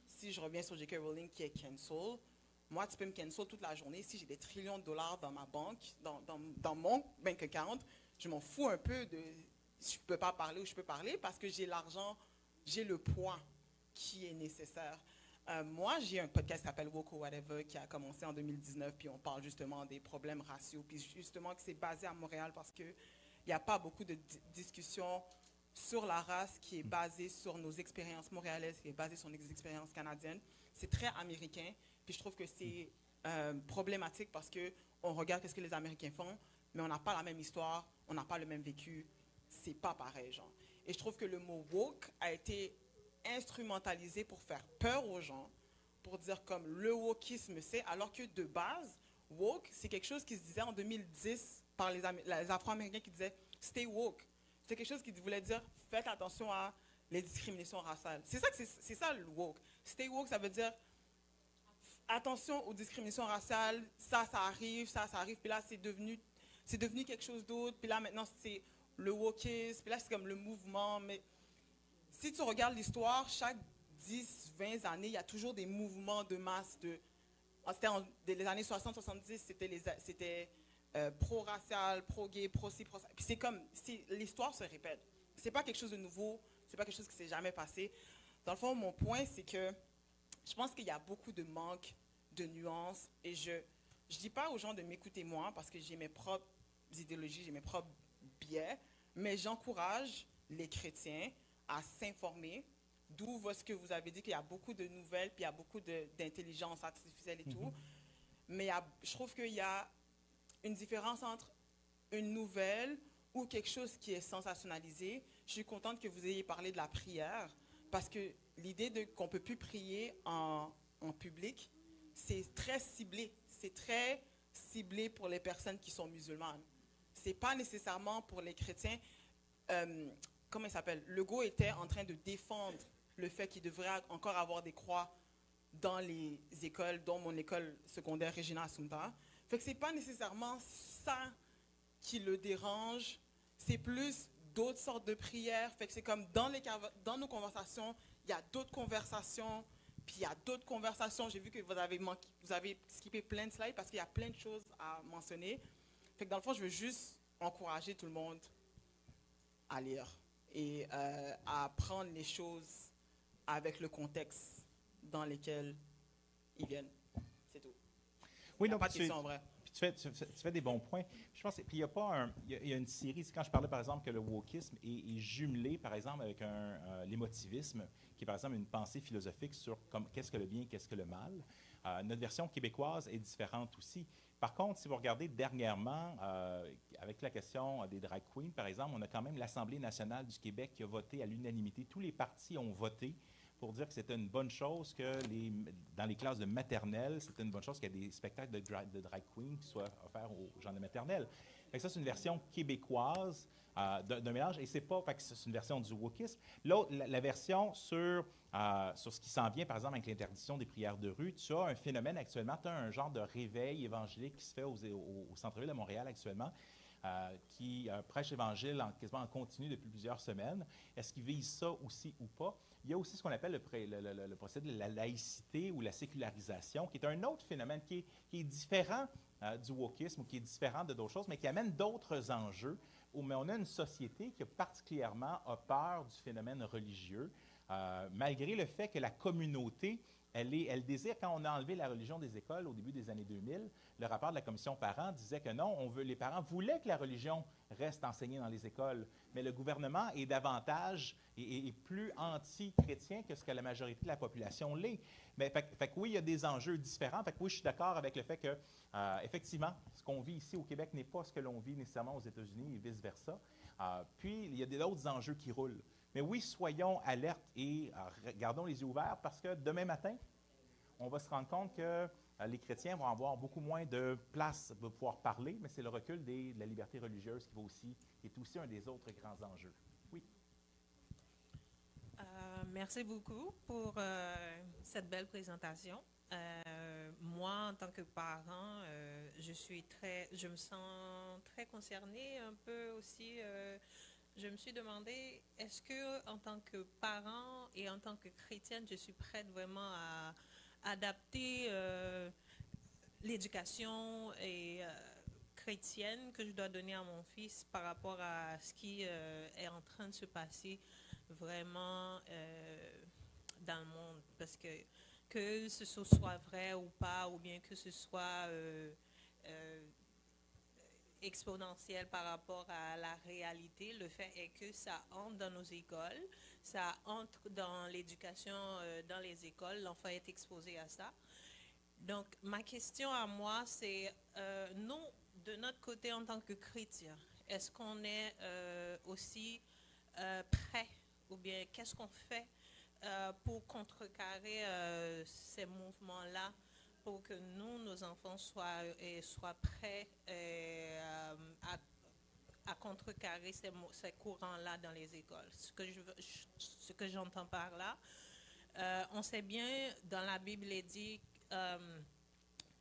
Si je reviens sur J.K. Rowling qui est cancel, moi, tu peux me cancel toute la journée. Si j'ai des trillions de dollars dans ma banque, dans mon bank account, je m'en fous un peu de je ne peux pas parler ou je peux parler parce que j'ai l'argent, j'ai le poids qui est nécessaire. Moi, j'ai un podcast qui s'appelle Woke or Whatever qui a commencé en 2019, puis on parle justement des problèmes raciaux, puis justement que c'est basé à Montréal parce qu'il n'y a pas beaucoup de discussions sur la race qui est basée sur nos expériences montréalaises, qui est basée sur nos expériences canadiennes. C'est très américain, puis je trouve que c'est problématique parce qu'on regarde ce que les Américains font, mais on n'a pas la même histoire, on n'a pas le même vécu, c'est pas pareil, genre. Et je trouve que le mot woke a été instrumentalisé pour faire peur aux gens, pour dire comme le wokisme c'est, alors que de base, woke, c'est quelque chose qui se disait en 2010 par les Afro-Américains qui disaient « stay woke ». C'est quelque chose qui voulait dire « faites attention à les discriminations raciales. C'est ça le woke. Stay woke, ça veut dire attention aux discriminations raciales, ça arrive, ça arrive, puis là, c'est devenu quelque chose d'autre, puis là, maintenant, c'est le wokisme, puis là, c'est comme le mouvement, mais si tu regardes l'histoire, chaque 10, 20 années, il y a toujours des mouvements de masse. C'était les années 60-70, c'était pro-racial, pro-gay, pro-ci, pro-ça. Puis c'est comme, l'histoire se répète. C'est pas quelque chose de nouveau, c'est pas quelque chose qui s'est jamais passé. Dans le fond, mon point, c'est que je pense qu'il y a beaucoup de manque de nuances et je dis pas aux gens de m'écouter moi parce que j'ai mes propres idéologies, j'ai mes propres biais, mais j'encourage les chrétiens à s'informer, d'où ce que vous avez dit qu'il y a beaucoup de nouvelles, puis il y a beaucoup d'intelligence artificielle et tout. Mais je trouve qu'il y a une différence entre une nouvelle ou quelque chose qui est sensationnalisé. Je suis contente que vous ayez parlé de la prière, parce que l'idée qu'on ne peut plus prier en public, c'est très ciblé. C'est très ciblé pour les personnes qui sont musulmanes. Ce n'est pas nécessairement pour les chrétiens. Comment il s'appelle? Legault était en train de défendre le fait qu'il devrait encore avoir des croix dans les écoles, dont mon école secondaire Regina Assunta. Fait que ce n'est pas nécessairement ça qui le dérange, c'est plus d'autres sortes de prières. Fait que c'est comme dans nos conversations, il y a d'autres conversations, puis il y a d'autres conversations. J'ai vu que vous avez skippé plein de slides parce qu'il y a plein de choses à mentionner. Fait que dans le fond, je veux juste encourager tout le monde à lire et à prendre les choses avec le contexte dans lequel ils viennent. C'est tout. Oui, Il y a donc pas de questions en vrai. tu fais des bons points. Je pense qu'il y a pas il y a une série. Quand je parlais par exemple que le wokisme est jumelé par exemple avec l'émotivisme, qui est par exemple une pensée philosophique sur qu'est-ce que le bien, qu'est-ce que le mal. Notre version québécoise est différente aussi. Par contre, si vous regardez dernièrement, avec la question des drag queens, par exemple, on a quand même l'Assemblée nationale du Québec qui a voté à l'unanimité. Tous les partis ont voté pour dire que c'était une bonne chose que dans les classes de maternelle, c'était une bonne chose qu'il y ait des spectacles de drag queens qui soient offerts aux gens de maternelle. Fait que ça, c'est une version québécoise d'un mélange, et c'est une version du wokisme. L'autre, la version sur ce qui s'en vient, par exemple, avec l'interdiction des prières de rue, tu as un phénomène actuellement, tu as un genre de réveil évangélique qui se fait au centre-ville de Montréal actuellement, qui prêche l'Évangile quasiment en continu depuis plusieurs semaines. Est-ce qu'il vise ça aussi ou pas? Il y a aussi ce qu'on appelle le procédé de la laïcité ou la sécularisation, qui est un autre phénomène qui est différent du wokisme, ou qui est différent de d'autres choses, mais qui amène d'autres enjeux. Mais on a une société qui particulièrement a peur du phénomène religieux, malgré le fait que la communauté, elle désire, quand on a enlevé la religion des écoles au début des années 2000, le rapport de la commission parents disait que non, les parents voulaient que la religion reste enseignée dans les écoles, mais le gouvernement est davantage et plus anti-chrétien que ce que la majorité de la population l'est. Mais fait que oui, il y a des enjeux différents. Fait que oui, je suis d'accord avec le fait que, effectivement, ce qu'on vit ici au Québec n'est pas ce que l'on vit nécessairement aux États-Unis et vice-versa. Puis, il y a d'autres enjeux qui roulent. Mais oui, soyons alertes et gardons les yeux ouverts, parce que demain matin, on va se rendre compte que les chrétiens vont avoir beaucoup moins de place pour pouvoir parler, mais c'est le recul de la liberté religieuse qui est aussi un des autres grands enjeux. Oui. Merci beaucoup pour cette belle présentation. Moi, en tant que parent, je me sens très concernée un peu aussi. Je me suis demandé, est-ce que en tant que parent et en tant que chrétienne, je suis prête vraiment à adapter l'éducation chrétienne que je dois donner à mon fils par rapport à ce qui est en train de se passer vraiment dans le monde, parce que ce soit vrai ou pas, ou bien que ce soit exponentiel par rapport à la réalité, le fait est que ça entre dans nos écoles, ça entre dans l'éducation dans les écoles, l'enfant est exposé à ça. Donc, ma question à moi, c'est, nous, de notre côté en tant que chrétiens, est-ce qu'on est aussi prêt, ou bien qu'est-ce qu'on fait pour contrecarrer ces mouvements-là, pour que nous, nos enfants, soient prêts à contrecarrer ces courants-là dans les écoles. Ce que j'entends par là, on sait bien, dans la Bible, il est dit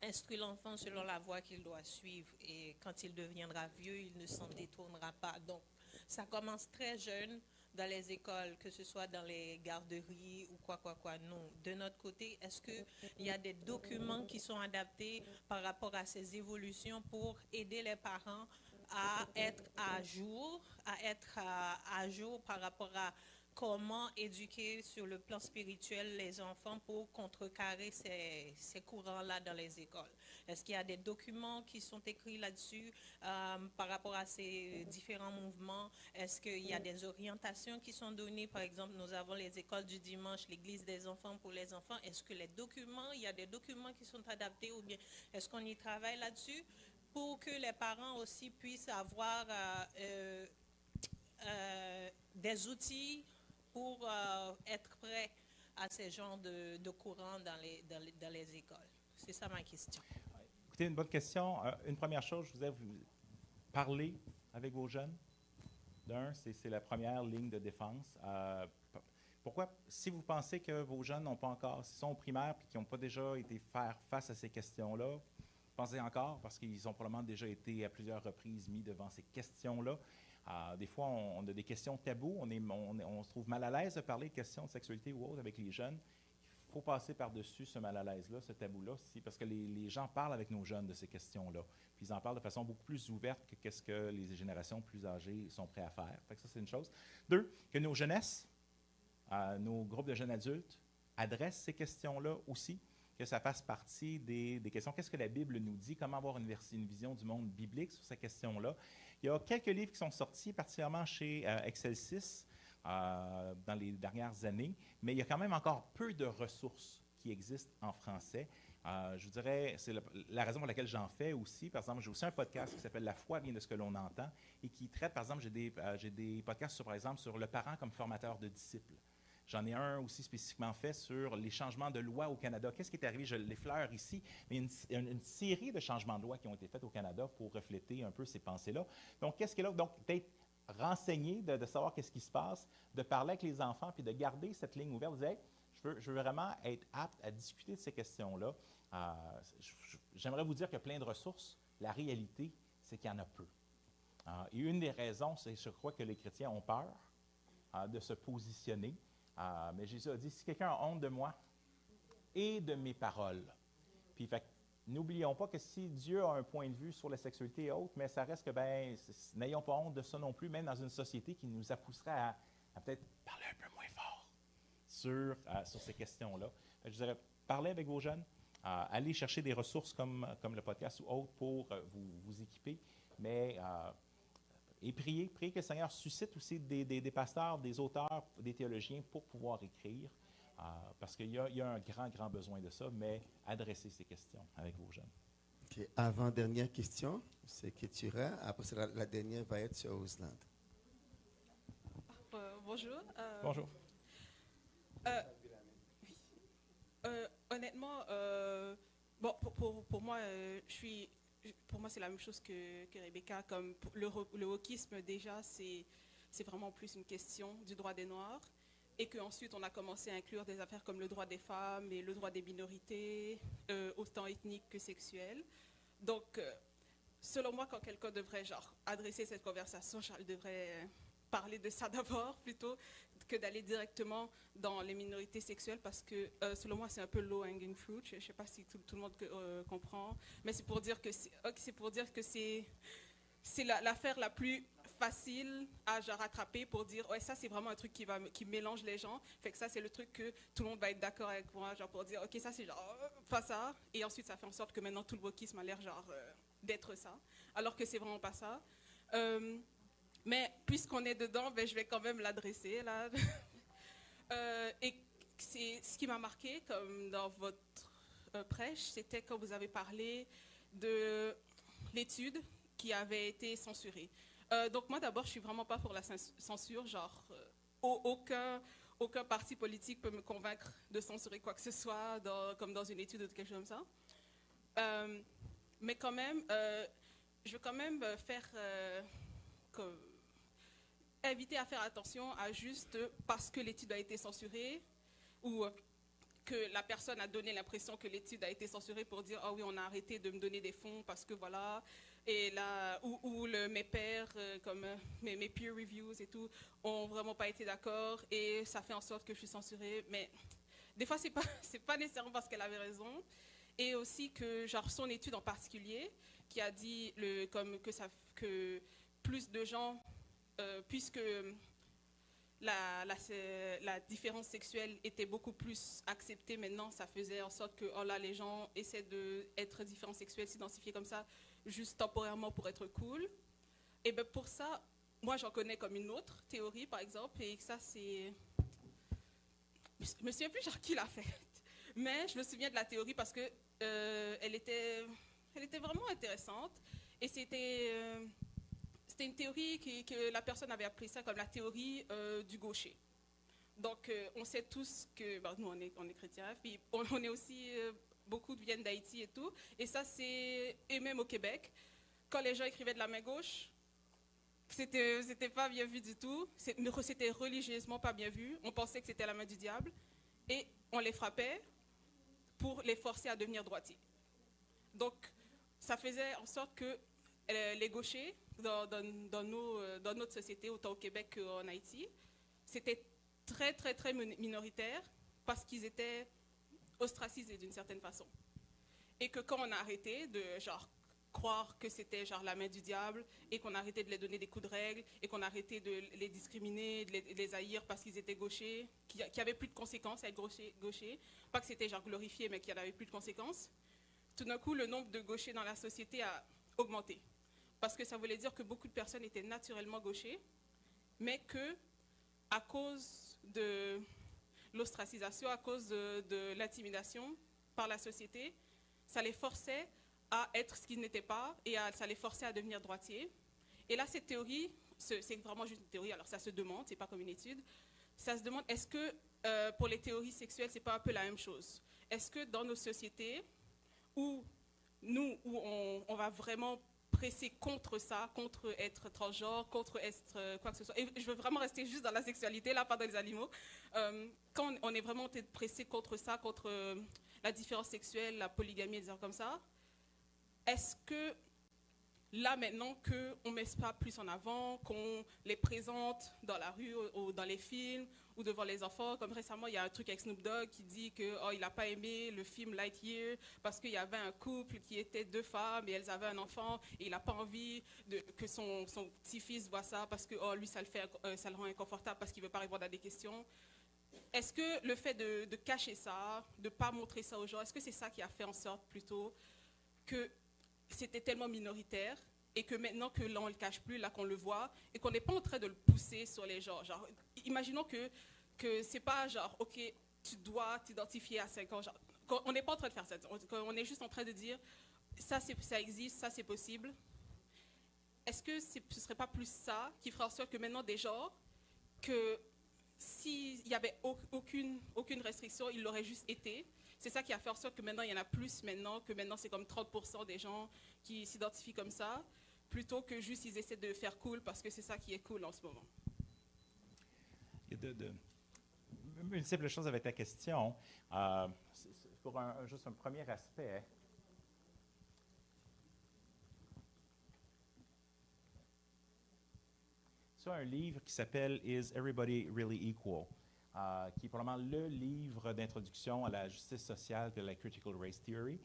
instruis l'enfant selon la voie qu'il doit suivre, et quand il deviendra vieux, il ne s'en détournera pas. Donc, ça commence très jeune dans les écoles, que ce soit dans les garderies ou quoi. Non. De notre côté, est-ce qu'il y a des documents qui sont adaptés par rapport à ces évolutions pour aider les parents à être à jour, par rapport à comment éduquer sur le plan spirituel les enfants pour contrecarrer ces courants-là dans les écoles? Est-ce qu'il y a des documents qui sont écrits là-dessus par rapport à ces différents mouvements? Est-ce qu'il y a des orientations qui sont données? Par exemple, nous avons les écoles du dimanche, l'église des enfants pour les enfants. Est-ce que il y a des documents qui sont adaptés, ou bien est-ce qu'on y travaille là-dessus pour que les parents aussi puissent avoir des outils pour être prêts à ces genres de courants dans les écoles? C'est ça ma question. Écoutez, une bonne question. Une première chose, je vous ai parler avec vos jeunes. C'est la première ligne de défense. Pourquoi? Si vous pensez que vos jeunes n'ont pas encore, s'ils sont au primaire et qui n'ont pas déjà été faire face à ces questions-là, pensez encore, parce qu'ils ont probablement déjà été à plusieurs reprises mis devant ces questions-là. Des fois, on a des questions tabous, on se trouve mal à l'aise de parler de questions de sexualité ou autre avec les jeunes. Il faut passer par-dessus ce mal à l'aise-là, ce tabou-là, parce que les gens parlent avec nos jeunes de ces questions-là. Puis ils en parlent de façon beaucoup plus ouverte que qu'est-ce que les générations plus âgées sont prêts à faire. Fait que ça, c'est une chose. 2, que nos jeunesses, nos groupes de jeunes adultes adressent ces questions-là aussi, que ça fasse partie des questions. Qu'est-ce que la Bible nous dit? Comment avoir une vision du monde biblique sur ces questions-là? Il y a quelques livres qui sont sortis, particulièrement chez Excelsis, dans les dernières années, mais il y a quand même encore peu de ressources qui existent en français. Je vous dirais, c'est la raison pour laquelle j'en fais aussi. Par exemple, j'ai aussi un podcast qui s'appelle « La foi vient de ce que l'on entend » et qui traite, par exemple, j'ai des podcasts par exemple, sur le parent comme formateur de disciples. J'en ai un aussi spécifiquement fait sur les changements de loi au Canada. Qu'est-ce qui est arrivé? Je l'effleure ici, mais il y a une série de changements de loi qui ont été faits au Canada pour refléter un peu ces pensées-là. Donc, qu'est-ce qui est là? Donc, d'être renseigné, de savoir qu'est-ce qui se passe, de parler avec les enfants, puis de garder cette ligne ouverte, de dire, hey, je veux vraiment être apte à discuter de ces questions-là. J'aimerais vous dire qu'il y a plein de ressources. La réalité, c'est qu'il y en a peu. Et une des raisons, c'est que je crois que les chrétiens ont peur de se positionner. Mais Jésus a dit, si quelqu'un a honte de moi et de mes paroles, puis n'oublions pas que si Dieu a un point de vue sur la sexualité et autres, mais ça reste que, n'ayons pas honte de ça non plus, même dans une société qui nous pousserait à peut-être parler un peu moins fort sur ces questions-là. Je dirais, parlez avec vos jeunes, allez chercher des ressources comme le podcast ou autres pour vous équiper, mais et priez que le Seigneur suscite aussi des pasteurs, des auteurs, des théologiens pour pouvoir écrire, parce qu'il y a un grand besoin de ça, mais adressez ces questions avec vos jeunes. Okay. Avant-dernière question, c'est Ketura. Après, la dernière va être sur Ausland. Bonjour. Bonjour. Honnêtement, pour moi, pour moi, c'est la même chose que Rebecca. Comme le wokisme, déjà, c'est vraiment plus une question du droit des Noirs. Et qu'ensuite, on a commencé à inclure des affaires comme le droit des femmes et le droit des minorités, autant ethniques que sexuelles. Donc, selon moi, quand quelqu'un devrait adresser cette conversation, il devrait parler de ça d'abord, plutôt que d'aller directement dans les minorités sexuelles, parce que, selon moi, c'est un peu low-hanging fruit. Je ne sais pas si tout le monde comprend, mais c'est pour dire que c'est l'affaire la plus facile à rattraper pour dire, ouais, ça, c'est vraiment un truc qui mélange les gens. Fait que ça, c'est le truc que tout le monde va être d'accord avec moi, pour dire, OK, ça, c'est pas ça. Et ensuite, ça fait en sorte que maintenant, tout le wokisme a l'air d'être ça, alors que c'est vraiment pas ça. Mais puisqu'on est dedans, je vais quand même l'adresser là. Et ce qui m'a marqué, comme dans votre prêche, c'était quand vous avez parlé de l'étude qui avait été censurée. Donc moi d'abord, je suis vraiment pas pour la censure. Aucun parti politique peut me convaincre de censurer quoi que ce soit, comme dans une étude ou quelque chose comme ça. Mais quand même, je veux quand même faire inviter à faire attention à juste parce que l'étude a été censurée ou que la personne a donné l'impression que l'étude a été censurée pour dire « Ah oui, on a arrêté de me donner des fonds parce que voilà ». Et là, mes pairs, comme mes peer reviews et tout, ont vraiment pas été d'accord et ça fait en sorte que je suis censurée. Mais des fois, c'est pas nécessairement parce qu'elle avait raison. Et aussi que, genre, son étude en particulier, qui a dit que plus de gens, puisque la différence sexuelle était beaucoup plus acceptée maintenant, ça faisait en sorte que oh là, les gens essaient d'être différents sexuels, s'identifier comme ça, juste temporairement pour être cool. Et bien pour ça, moi j'en connais comme une autre théorie par exemple, et ça c'est... Je me souviens plus genre qui l'a faite, mais je me souviens de la théorie parce que elle était vraiment intéressante, et c'était une théorie que la personne avait appelée ça comme la théorie du gaucher. Donc, on sait tous que, nous, on est chrétiens, puis on est aussi, beaucoup viennent d'Haïti et tout, et ça, et même au Québec, quand les gens écrivaient de la main gauche, c'était pas bien vu du tout, c'était religieusement pas bien vu, on pensait que c'était la main du diable, et on les frappait pour les forcer à devenir droitiers. Donc, ça faisait en sorte que les gauchers, dans notre société, autant au Québec qu'en Haïti, c'était très, très, très minoritaire parce qu'ils étaient ostracisés d'une certaine façon. Et que quand on a arrêté de croire que c'était la main du diable et qu'on a arrêté de les donner des coups de règle et qu'on a arrêté de les discriminer, de les haïr parce qu'ils étaient gauchers, qu'il n'y avait plus de conséquences à être gaucher, pas que c'était glorifié mais qu'il n'y avait plus de conséquences, tout d'un coup le nombre de gauchers dans la société a augmenté. Parce que ça voulait dire que beaucoup de personnes étaient naturellement gauchers, mais que, à cause de l'ostracisation, à cause de l'intimidation par la société, ça les forçait à être ce qu'ils n'étaient pas et ça les forçait à devenir droitiers. Et là, cette théorie, c'est vraiment juste une théorie, alors ça se demande, c'est pas comme une étude, ça se demande, est-ce que pour les théories sexuelles, c'est pas un peu la même chose? Est-ce que dans nos sociétés, où on va vraiment presser contre ça, contre être transgenre, contre être quoi que ce soit. Et je veux vraiment rester juste dans la sexualité, là, pas dans les animaux. Quand on est vraiment pressé contre ça, contre la différence sexuelle, la polygamie, des choses comme ça, est-ce que là, maintenant qu'on ne met pas plus en avant, qu'on les présente dans la rue ou dans les films ou devant les enfants, comme récemment, il y a un truc avec Snoop Dogg qui dit qu'il n'a pas aimé le film Lightyear parce qu'il y avait un couple qui était 2 femmes et elles avaient un enfant et il n'a pas envie que son petit-fils voit ça parce que lui, ça le rend inconfortable parce qu'il ne veut pas répondre à des questions. Est-ce que le fait de cacher ça, de ne pas montrer ça aux gens, est-ce que c'est ça qui a fait en sorte plutôt que c'était tellement minoritaire et que maintenant que là on le cache plus, là qu'on le voit, et qu'on n'est pas en train de le pousser sur les gens. Imaginons que c'est pas ok, tu dois t'identifier à 5 ans. On n'est pas en train de faire ça. On est juste en train de dire, ça existe, ça c'est possible. Est-ce que ce ne serait pas plus ça qui ferait en sorte que maintenant des gens, que s'il n'y avait aucune restriction, il l'aurait juste été. C'est ça qui a fait en sorte que maintenant, il y en a plus maintenant, que maintenant, c'est comme 30% des gens qui s'identifient comme ça, plutôt que juste ils essaient de faire cool, parce que c'est ça qui est cool en ce moment. Il y a une simple chose avec ta question. Pour juste un premier aspect, tu as un livre qui s'appelle « Is Everybody Really Equal ?» qui est probablement le livre d'introduction à la justice sociale de la Critical Race Theory,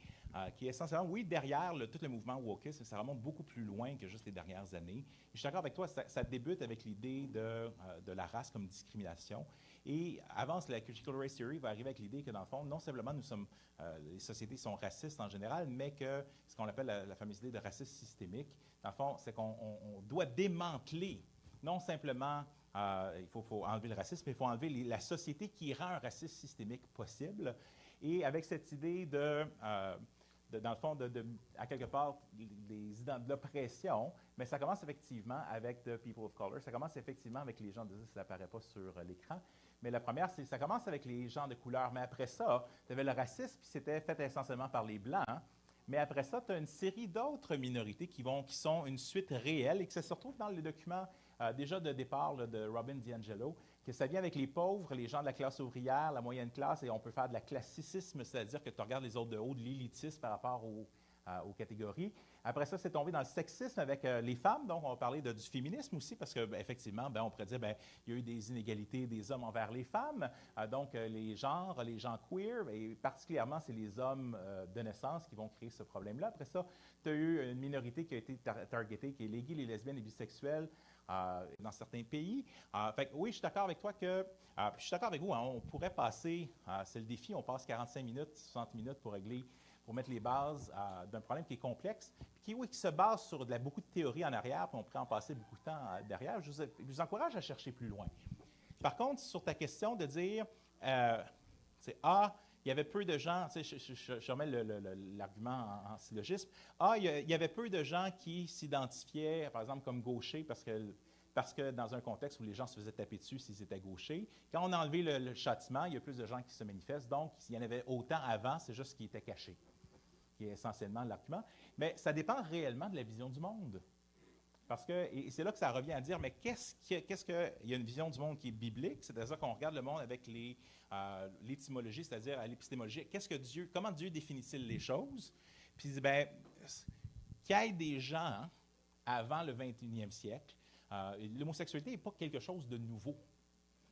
qui est essentiellement, oui, derrière tout le mouvement wokisme, ça remonte beaucoup plus loin que juste les dernières années. Et je suis d'accord avec toi, ça débute avec l'idée de la race comme discrimination. Et avant, la Critical Race Theory va arriver avec l'idée que, dans le fond, non simplement les sociétés sont racistes en général, mais que ce qu'on appelle la fameuse idée de racisme systémique, dans le fond, c'est qu'on doit démanteler non simplement il faut enlever le racisme, mais il faut enlever la société qui rend un racisme systémique possible. Et avec cette idée dans le fond, à quelque part, de l'oppression, mais ça commence effectivement avec the people of color, ça commence effectivement avec les gens, désolé si ça n'apparaît pas sur l'écran, mais la première, ça commence avec les gens de couleur, mais après ça, tu avais le racisme, puis c'était fait essentiellement par les Blancs, Mais après ça, tu as une série d'autres minorités qui sont une suite réelle et que ça se retrouve dans le document déjà de départ là, de Robin DiAngelo, que ça vient avec les pauvres, les gens de la classe ouvrière, la moyenne classe, et on peut faire de la classicisme, c'est-à-dire que tu regardes les autres de haut, de l'élitisme par rapport aux catégories. Après ça, c'est tombé dans le sexisme avec les femmes, donc on va parler du féminisme aussi, parce qu'effectivement, on pourrait dire il y a eu des inégalités des hommes envers les femmes, donc les gens queer, et particulièrement, c'est les hommes de naissance qui vont créer ce problème-là. Après ça, tu as eu une minorité qui a été targetée, qui est les gays, les lesbiennes, les bisexuels, dans certains pays. Fait que, oui, je suis d'accord avec toi que, je suis d'accord avec vous, hein, on pourrait passer, c'est le défi, on passe 45 minutes, 60 minutes pour mettre les bases d'un problème qui est complexe, qui se base sur beaucoup de théories en arrière, puis on pourrait en passer beaucoup de temps derrière. Je vous encourage à chercher plus loin. Par contre, sur ta question de dire, il y avait peu de gens, je remets l'argument en syllogisme, il y avait peu de gens qui s'identifiaient, par exemple, comme gauchers, parce que dans un contexte où les gens se faisaient taper dessus s'ils étaient gauchers, quand on a enlevé le châtiment, il y a plus de gens qui se manifestent, donc il y en avait autant avant, c'est juste ce qui était caché, qui est essentiellement l'argument. Mais ça dépend réellement de la vision du monde. Parce que, et c'est là que ça revient à dire, mais il y a une vision du monde qui est biblique, c'est-à-dire qu'on regarde le monde avec l'étymologie, c'est-à-dire à l'épistémologie. Comment Dieu définit-il les choses? Puis il dit, qu'il y ait des gens avant le 21e siècle, l'homosexualité n'est pas quelque chose de nouveau.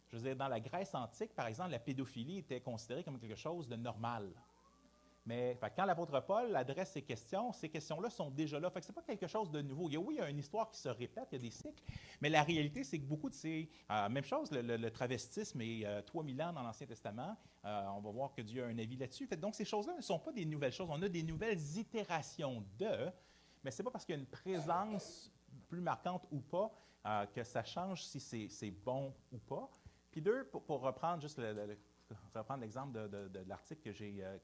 Je veux dire, dans la Grèce antique, par exemple, la pédophilie était considérée comme quelque chose de normal. Mais quand l'apôtre Paul adresse ces questions-là sont déjà là. Fait que ce n'est pas quelque chose de nouveau. Il y a une histoire qui se répète, il y a des cycles, mais la réalité, c'est que beaucoup de ces... même chose, le travestisme est 3000 ans dans l'Ancien Testament. On va voir que Dieu a un avis là-dessus. Donc, ces choses-là ne sont pas des nouvelles choses. On a des nouvelles itérations mais ce n'est pas parce qu'il y a une présence plus marquante ou pas que ça change si c'est bon ou pas. Puis deux, pour reprendre juste je vais prendre l'exemple de l'article que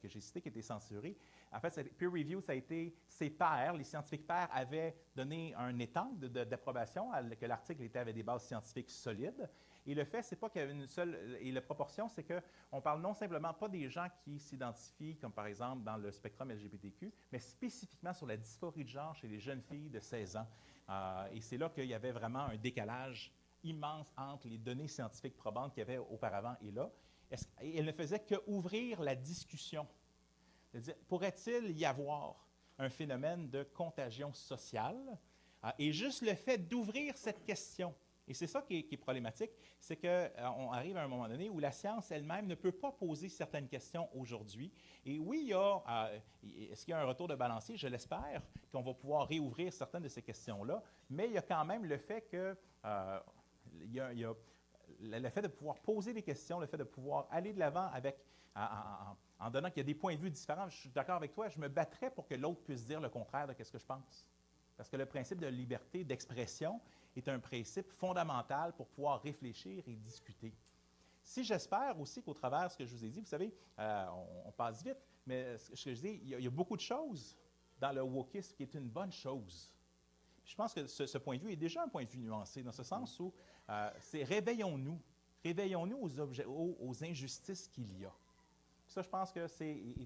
j'ai cité, qui a été censuré. En fait, peer review, ça a été ses pairs, les scientifiques pairs avaient donné un étanque d'approbation, que l'article avait des bases scientifiques solides. Et le fait, c'est pas qu'il y avait une seule... Et la proportion, c'est qu'on parle non simplement pas des gens qui s'identifient, comme par exemple dans le spectrum LGBTQ, mais spécifiquement sur la dysphorie de genre chez les jeunes filles de 16 ans. Et c'est là qu'il y avait vraiment un décalage immense entre les données scientifiques probantes qu'il y avait auparavant et là. Et elle ne faisait qu'ouvrir la discussion. C'est-à-dire, pourrait-il y avoir un phénomène de contagion sociale? Et juste le fait d'ouvrir cette question, et c'est ça qui est problématique, c'est qu'on arrive à un moment donné où la science elle-même ne peut pas poser certaines questions aujourd'hui. Et oui, est-ce qu'il y a un retour de balancier? Je l'espère, qu'on va pouvoir réouvrir certaines de ces questions-là, mais il y a quand même le fait que... le fait de pouvoir poser des questions, le fait de pouvoir aller de l'avant en donnant qu'il y a des points de vue différents. Je suis d'accord avec toi, je me battrais pour que l'autre puisse dire le contraire de ce que je pense. Parce que le principe de liberté d'expression est un principe fondamental pour pouvoir réfléchir et discuter. Si j'espère aussi qu'au travers de ce que je vous ai dit, vous savez, on passe vite, mais ce que je dis, il y a beaucoup de choses dans le wokisme qui est une bonne chose. Je pense que ce point de vue est déjà un point de vue nuancé, dans ce sens où c'est réveillons-nous aux injustices qu'il y a. Ça, je pense que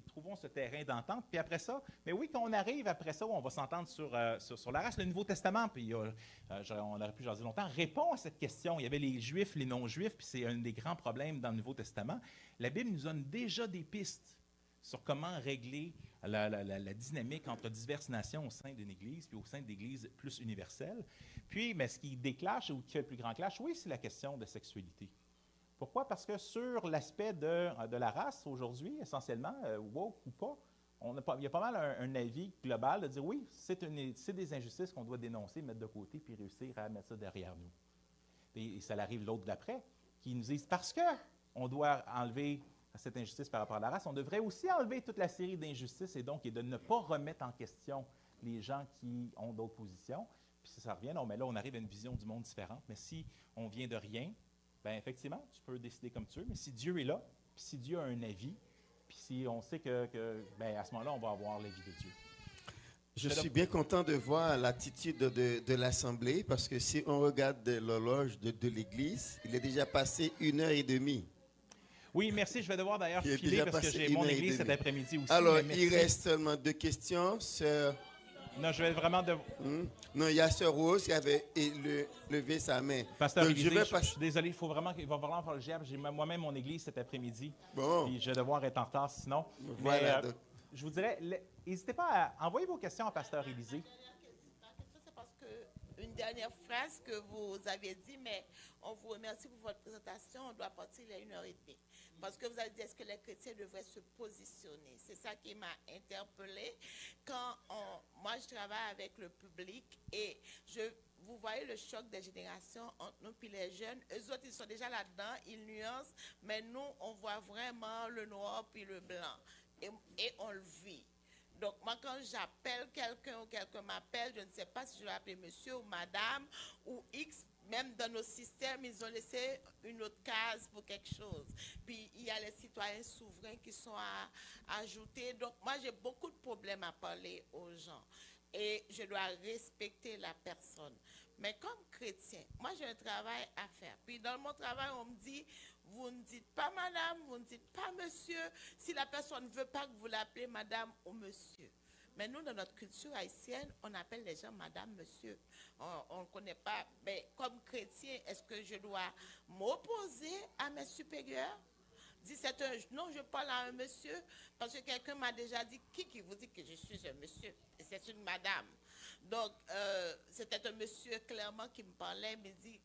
trouvons ce terrain d'entente. Puis après ça, mais oui, quand on arrive après ça, on va s'entendre sur la race. Le Nouveau Testament, puis on aurait pu jaser longtemps, répond à cette question. Il y avait les Juifs, les non-Juifs, puis c'est un des grands problèmes dans le Nouveau Testament. La Bible nous donne déjà des pistes sur comment régler la dynamique entre diverses nations au sein d'une Église, puis au sein d'Églises plus universelles. Puis, mais ce qui déclenche ou qui fait le plus grand clash, oui, c'est la question de sexualité. Pourquoi? Parce que sur l'aspect de la race, aujourd'hui, essentiellement, woke ou pas, il y a pas mal un avis global de dire oui, c'est des injustices qu'on doit dénoncer, mettre de côté, puis réussir à mettre ça derrière nous. Et ça arrive l'autre d'après, qui nous disent parce qu'on doit enlever cette injustice par rapport à la race, on devrait aussi enlever toute la série d'injustices et donc de ne pas remettre en question les gens qui ont d'autres positions. Puis ça revient, non, mais là, on arrive à une vision du monde différente. Mais si on vient de rien, bien, effectivement, tu peux décider comme tu veux, mais si Dieu est là, puis si Dieu a un avis, puis si on sait bien, à ce moment-là, on va avoir l'avis de Dieu. Je suis bien content de voir l'attitude de l'Assemblée, parce que si on regarde l'horloge de l'Église, il est déjà passé 1h30. Oui, merci. Je vais devoir d'ailleurs Il est filer déjà parce que passé j'ai une mon heure et église cet demie. après-midi aussi. Alors, mais merci. il reste seulement 2 questions. Non, je vais vraiment Non, il y a Sœur Rose qui avait levé sa main. Pasteur Donc, Élisée, je vais je passer. suis désolé, il va vraiment faire le diable. J'ai moi-même mon église cet après-midi. Bon. Puis je vais devoir être en retard sinon. Voilà, Mais, donc. je vous dirais, n'hésitez pas à envoyer vos questions à Pasteur Élisée. Ma question, c'est parce que une dernière phrase que vous avez dit, mais on vous remercie pour votre présentation. On doit partir à 1h30. Parce que vous avez dit, est-ce que les chrétiens devraient se positionner? C'est ça qui m'a interpellée. Moi, je travaille avec le public et vous voyez le choc des générations entre nous et les jeunes. Eux autres, ils sont déjà là-dedans, ils nuancent, mais nous, on voit vraiment le noir puis le blanc. Et on le vit. Donc, moi, quand j'appelle quelqu'un ou quelqu'un m'appelle, je ne sais pas si je vais appeler monsieur ou madame ou X. Même dans nos systèmes, ils ont laissé une autre case pour quelque chose. Puis, il y a les citoyens souverains qui sont ajoutés. Donc, moi, j'ai beaucoup de problèmes à parler aux gens. Et je dois respecter la personne. Mais comme chrétien, moi, j'ai un travail à faire. Puis, dans mon travail, on me dit, vous ne dites pas madame, vous ne dites pas monsieur, si la personne ne veut pas que vous l'appelez madame ou monsieur. Mais nous, dans notre culture haïtienne, on appelle les gens madame, monsieur. On ne connaît pas. Mais comme chrétien, est-ce que je dois m'opposer à mes supérieurs? Non, je parle à un monsieur, parce que quelqu'un m'a déjà dit, qui vous dit que je suis un monsieur? Et c'est une madame. Donc, c'était un monsieur clairement qui me parlait, me dit,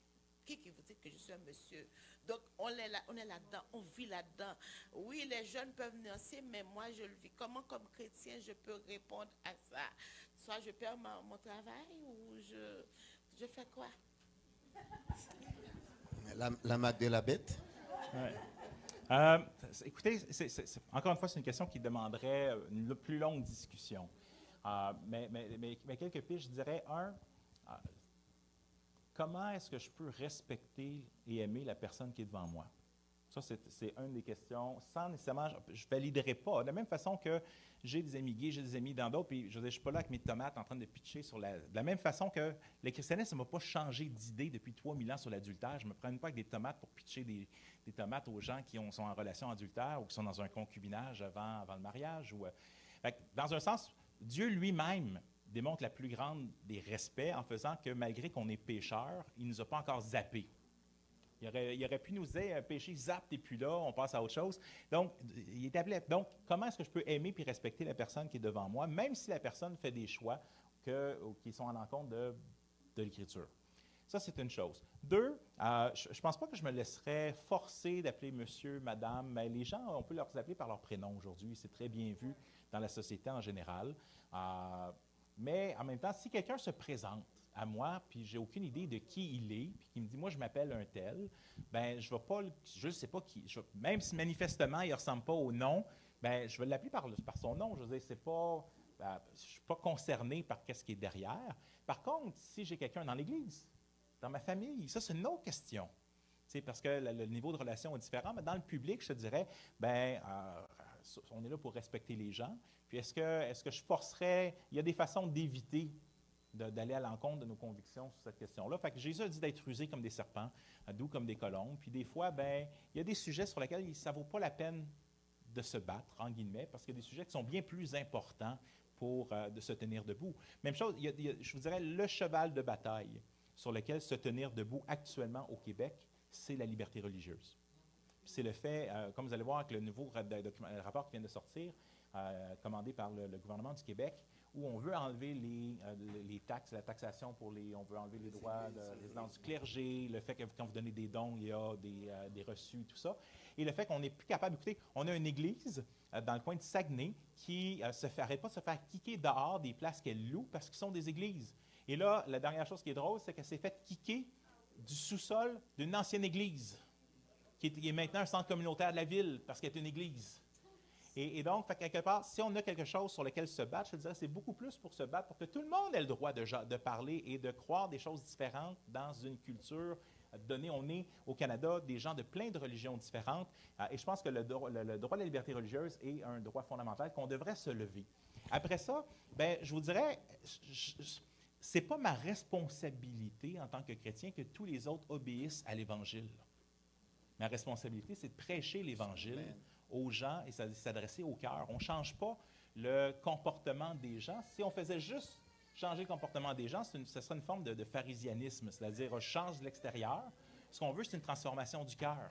qui vous dit que je suis un monsieur? Donc, on est là-dedans, on vit là-dedans. Oui, les jeunes peuvent nuancer, mais moi, je le vis. Comment, comme chrétien, je peux répondre à ça? Soit je perds mon travail ou je fais quoi? La marque de la bête. Ouais. Écoutez, encore une fois, c'est une question qui demanderait une plus longue discussion. Mais quelques pistes, je dirais, comment est-ce que je peux respecter et aimer la personne qui est devant moi? Ça, c'est une des questions. Sans nécessairement, je ne validerai pas. De la même façon que j'ai des amis gays, j'ai des amis dans d'autres, puis je ne suis pas là avec mes tomates en train de pitcher sur de la même façon que le christianisme ne m'a pas changé d'idée depuis 3000 ans sur l'adultère. Je ne me prends pas avec des tomates pour pitcher des tomates aux gens qui sont en relation adultère ou qui sont dans un concubinage avant le mariage. Dans un sens, Dieu lui-même démontre la plus grande des respects en faisant que malgré qu'on est pécheur, il ne nous a pas encore zappés. Il aurait pu nous dire, péché, zappe, t'es plus là, on passe à autre chose. Donc, il est appelé. Donc, comment est-ce que je peux aimer puis respecter la personne qui est devant moi, même si la personne fait des choix qui sont à l'encontre de l'Écriture? Ça, c'est une chose. 2, je ne pense pas que je me laisserais forcer d'appeler monsieur, madame, mais les gens, on peut leur appeler par leur prénom aujourd'hui. C'est très bien vu dans la société en général. Mais en même temps, si quelqu'un se présente à moi, puis j'ai aucune idée de qui il est, puis qui me dit, moi, je m'appelle un tel, ben je ne sais pas qui. Même si manifestement, il ne ressemble pas au nom, ben je vais l'appeler par son nom. Je veux dire, je ne suis pas concerné par ce qui est derrière. Par contre, si j'ai quelqu'un dans l'Église, dans ma famille, ça, c'est une autre question. Parce que le niveau de relation est différent, mais dans le public, je te dirais, on est là pour respecter les gens. Puis est-ce que je forcerais, il y a des façons d'éviter d'aller à l'encontre de nos convictions sur cette question-là. Fait que Jésus a dit d'être usés comme des serpents, doux comme des colombes. Puis des fois, il y a des sujets sur lesquels ça ne vaut pas la peine de se battre, en guillemets, parce qu'il y a des sujets qui sont bien plus importants pour de se tenir debout. Même chose, je vous dirais, le cheval de bataille sur lequel se tenir debout actuellement au Québec, c'est la liberté religieuse. C'est le fait, comme vous allez voir avec le nouveau rapport qui vient de sortir, commandé par le gouvernement du Québec, où on veut enlever les taxes, la taxation on veut enlever les droits de résidence du clergé, le fait que quand vous donnez des dons, il y a des reçus, tout ça. Et le fait qu'on n'est plus capable, écoutez, on a une église dans le coin de Saguenay qui arrête pas de se faire kicker dehors des places qu'elle loue parce qu'ils sont des églises. Et là, la dernière chose qui est drôle, c'est qu'elle s'est fait kicker du sous-sol d'une ancienne église, qui est maintenant un centre communautaire de la ville parce qu'elle est une église. Et donc, quelque part, si on a quelque chose sur lequel se battre, je dirais c'est beaucoup plus pour se battre, pour que tout le monde ait le droit de parler et de croire des choses différentes dans une culture donnée. On est au Canada des gens de plein de religions différentes. Et je pense que le droit à la liberté religieuse est un droit fondamental qu'on devrait se lever. Après ça, je vous dirais, ce n'est pas ma responsabilité en tant que chrétien que tous les autres obéissent à l'Évangile. Ma responsabilité, c'est de prêcher l'Évangile aux gens et s'adresser au cœur. On ne change pas le comportement des gens. Si on faisait juste changer le comportement des gens, ce serait une forme de pharisianisme, c'est-à-dire on change de l'extérieur. Ce qu'on veut, c'est une transformation du cœur.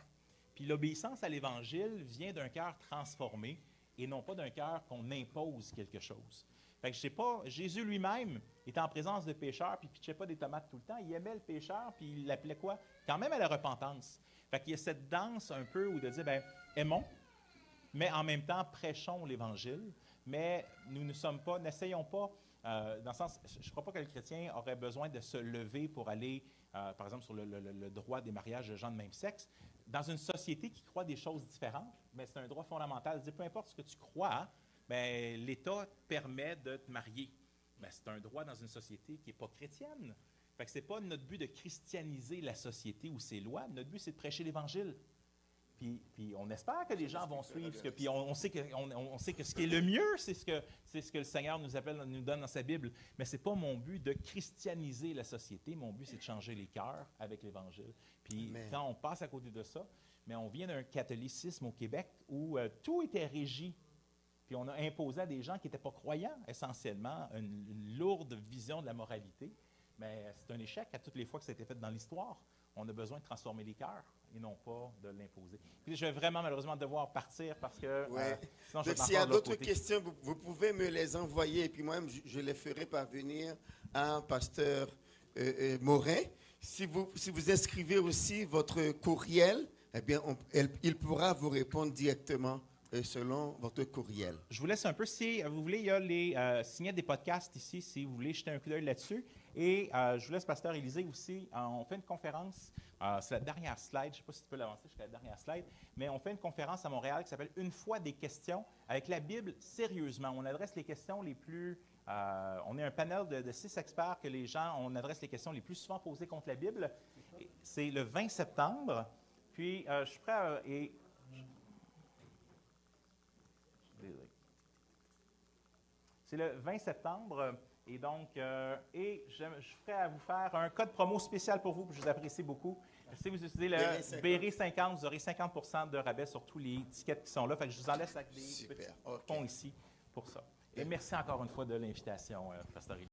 Puis l'obéissance à l'Évangile vient d'un cœur transformé et non pas d'un cœur qu'on impose quelque chose. Fait que je sais pas, Jésus lui-même était en présence de pécheurs puis il ne pitchait pas des tomates tout le temps. Il aimait le pécheur puis il l'appelait quoi? Quand même à la repentance. Fait qu'il y a cette danse un peu où de dire, bien, aimons, mais en même temps, prêchons l'Évangile. Mais nous ne sommes pas, n'essayons pas, dans le sens, je ne crois pas que le chrétien aurait besoin de se lever pour aller, par exemple, sur le droit des mariages de gens de même sexe. Dans une société qui croit des choses différentes, mais c'est un droit fondamental. Peu importe ce que tu crois, bien, l'État permet de te marier. Mais c'est un droit dans une société qui n'est pas chrétienne. Fait que ce n'est pas notre but de christianiser la société ou ses lois. Notre but, c'est de prêcher l'Évangile. Puis on espère que les gens vont suivre. Puis on sait que ce qui est le mieux, c'est ce que le Seigneur nous donne dans sa Bible. Mais ce n'est pas mon but de christianiser la société. Mon but, c'est de changer les cœurs avec l'Évangile. Puis Amen. quand on passe à côté de ça, mais on vient d'un catholicisme au Québec où tout était régi. Puis on a imposé à des gens qui n'étaient pas croyants, essentiellement, une lourde vision de la moralité. Mais c'est un échec à toutes les fois que ça a été fait dans l'histoire. On a besoin de transformer les cœurs et non pas de l'imposer. Puis je vais vraiment malheureusement devoir partir parce que sinon je vais Donc, s'il y a encore de l'autre d'autres côté. questions, vous pouvez me les envoyer et puis moi-même, je les ferai parvenir à pasteur Morin. Si vous inscrivez aussi votre courriel, eh bien, il pourra vous répondre directement selon votre courriel. Je vous laisse un peu, si vous voulez, il y a les signets des podcasts ici, si vous voulez jeter un coup d'œil là-dessus. Et je vous laisse, pasteur Élisée, aussi. On fait une conférence, c'est la dernière slide, je ne sais pas si tu peux l'avancer jusqu'à la dernière slide, mais on fait une conférence à Montréal qui s'appelle « Une fois des questions » avec la Bible sérieusement. On adresse les questions les plus... on est un panel de 6 experts que les gens, on adresse les questions les plus souvent posées contre la Bible. C'est le 20 septembre. Puis, je suis prêt à... C'est le 20 septembre. Et donc, je suis prêt à vous faire un code promo spécial pour vous, que je vous apprécie beaucoup. Si vous utilisez le BR50, vous aurez 50% de rabais sur tous les tickets qui sont là. Fait que je vous en laisse avec des petits coupons ici pour ça. Et merci encore une fois de l'invitation, pasteur Élie.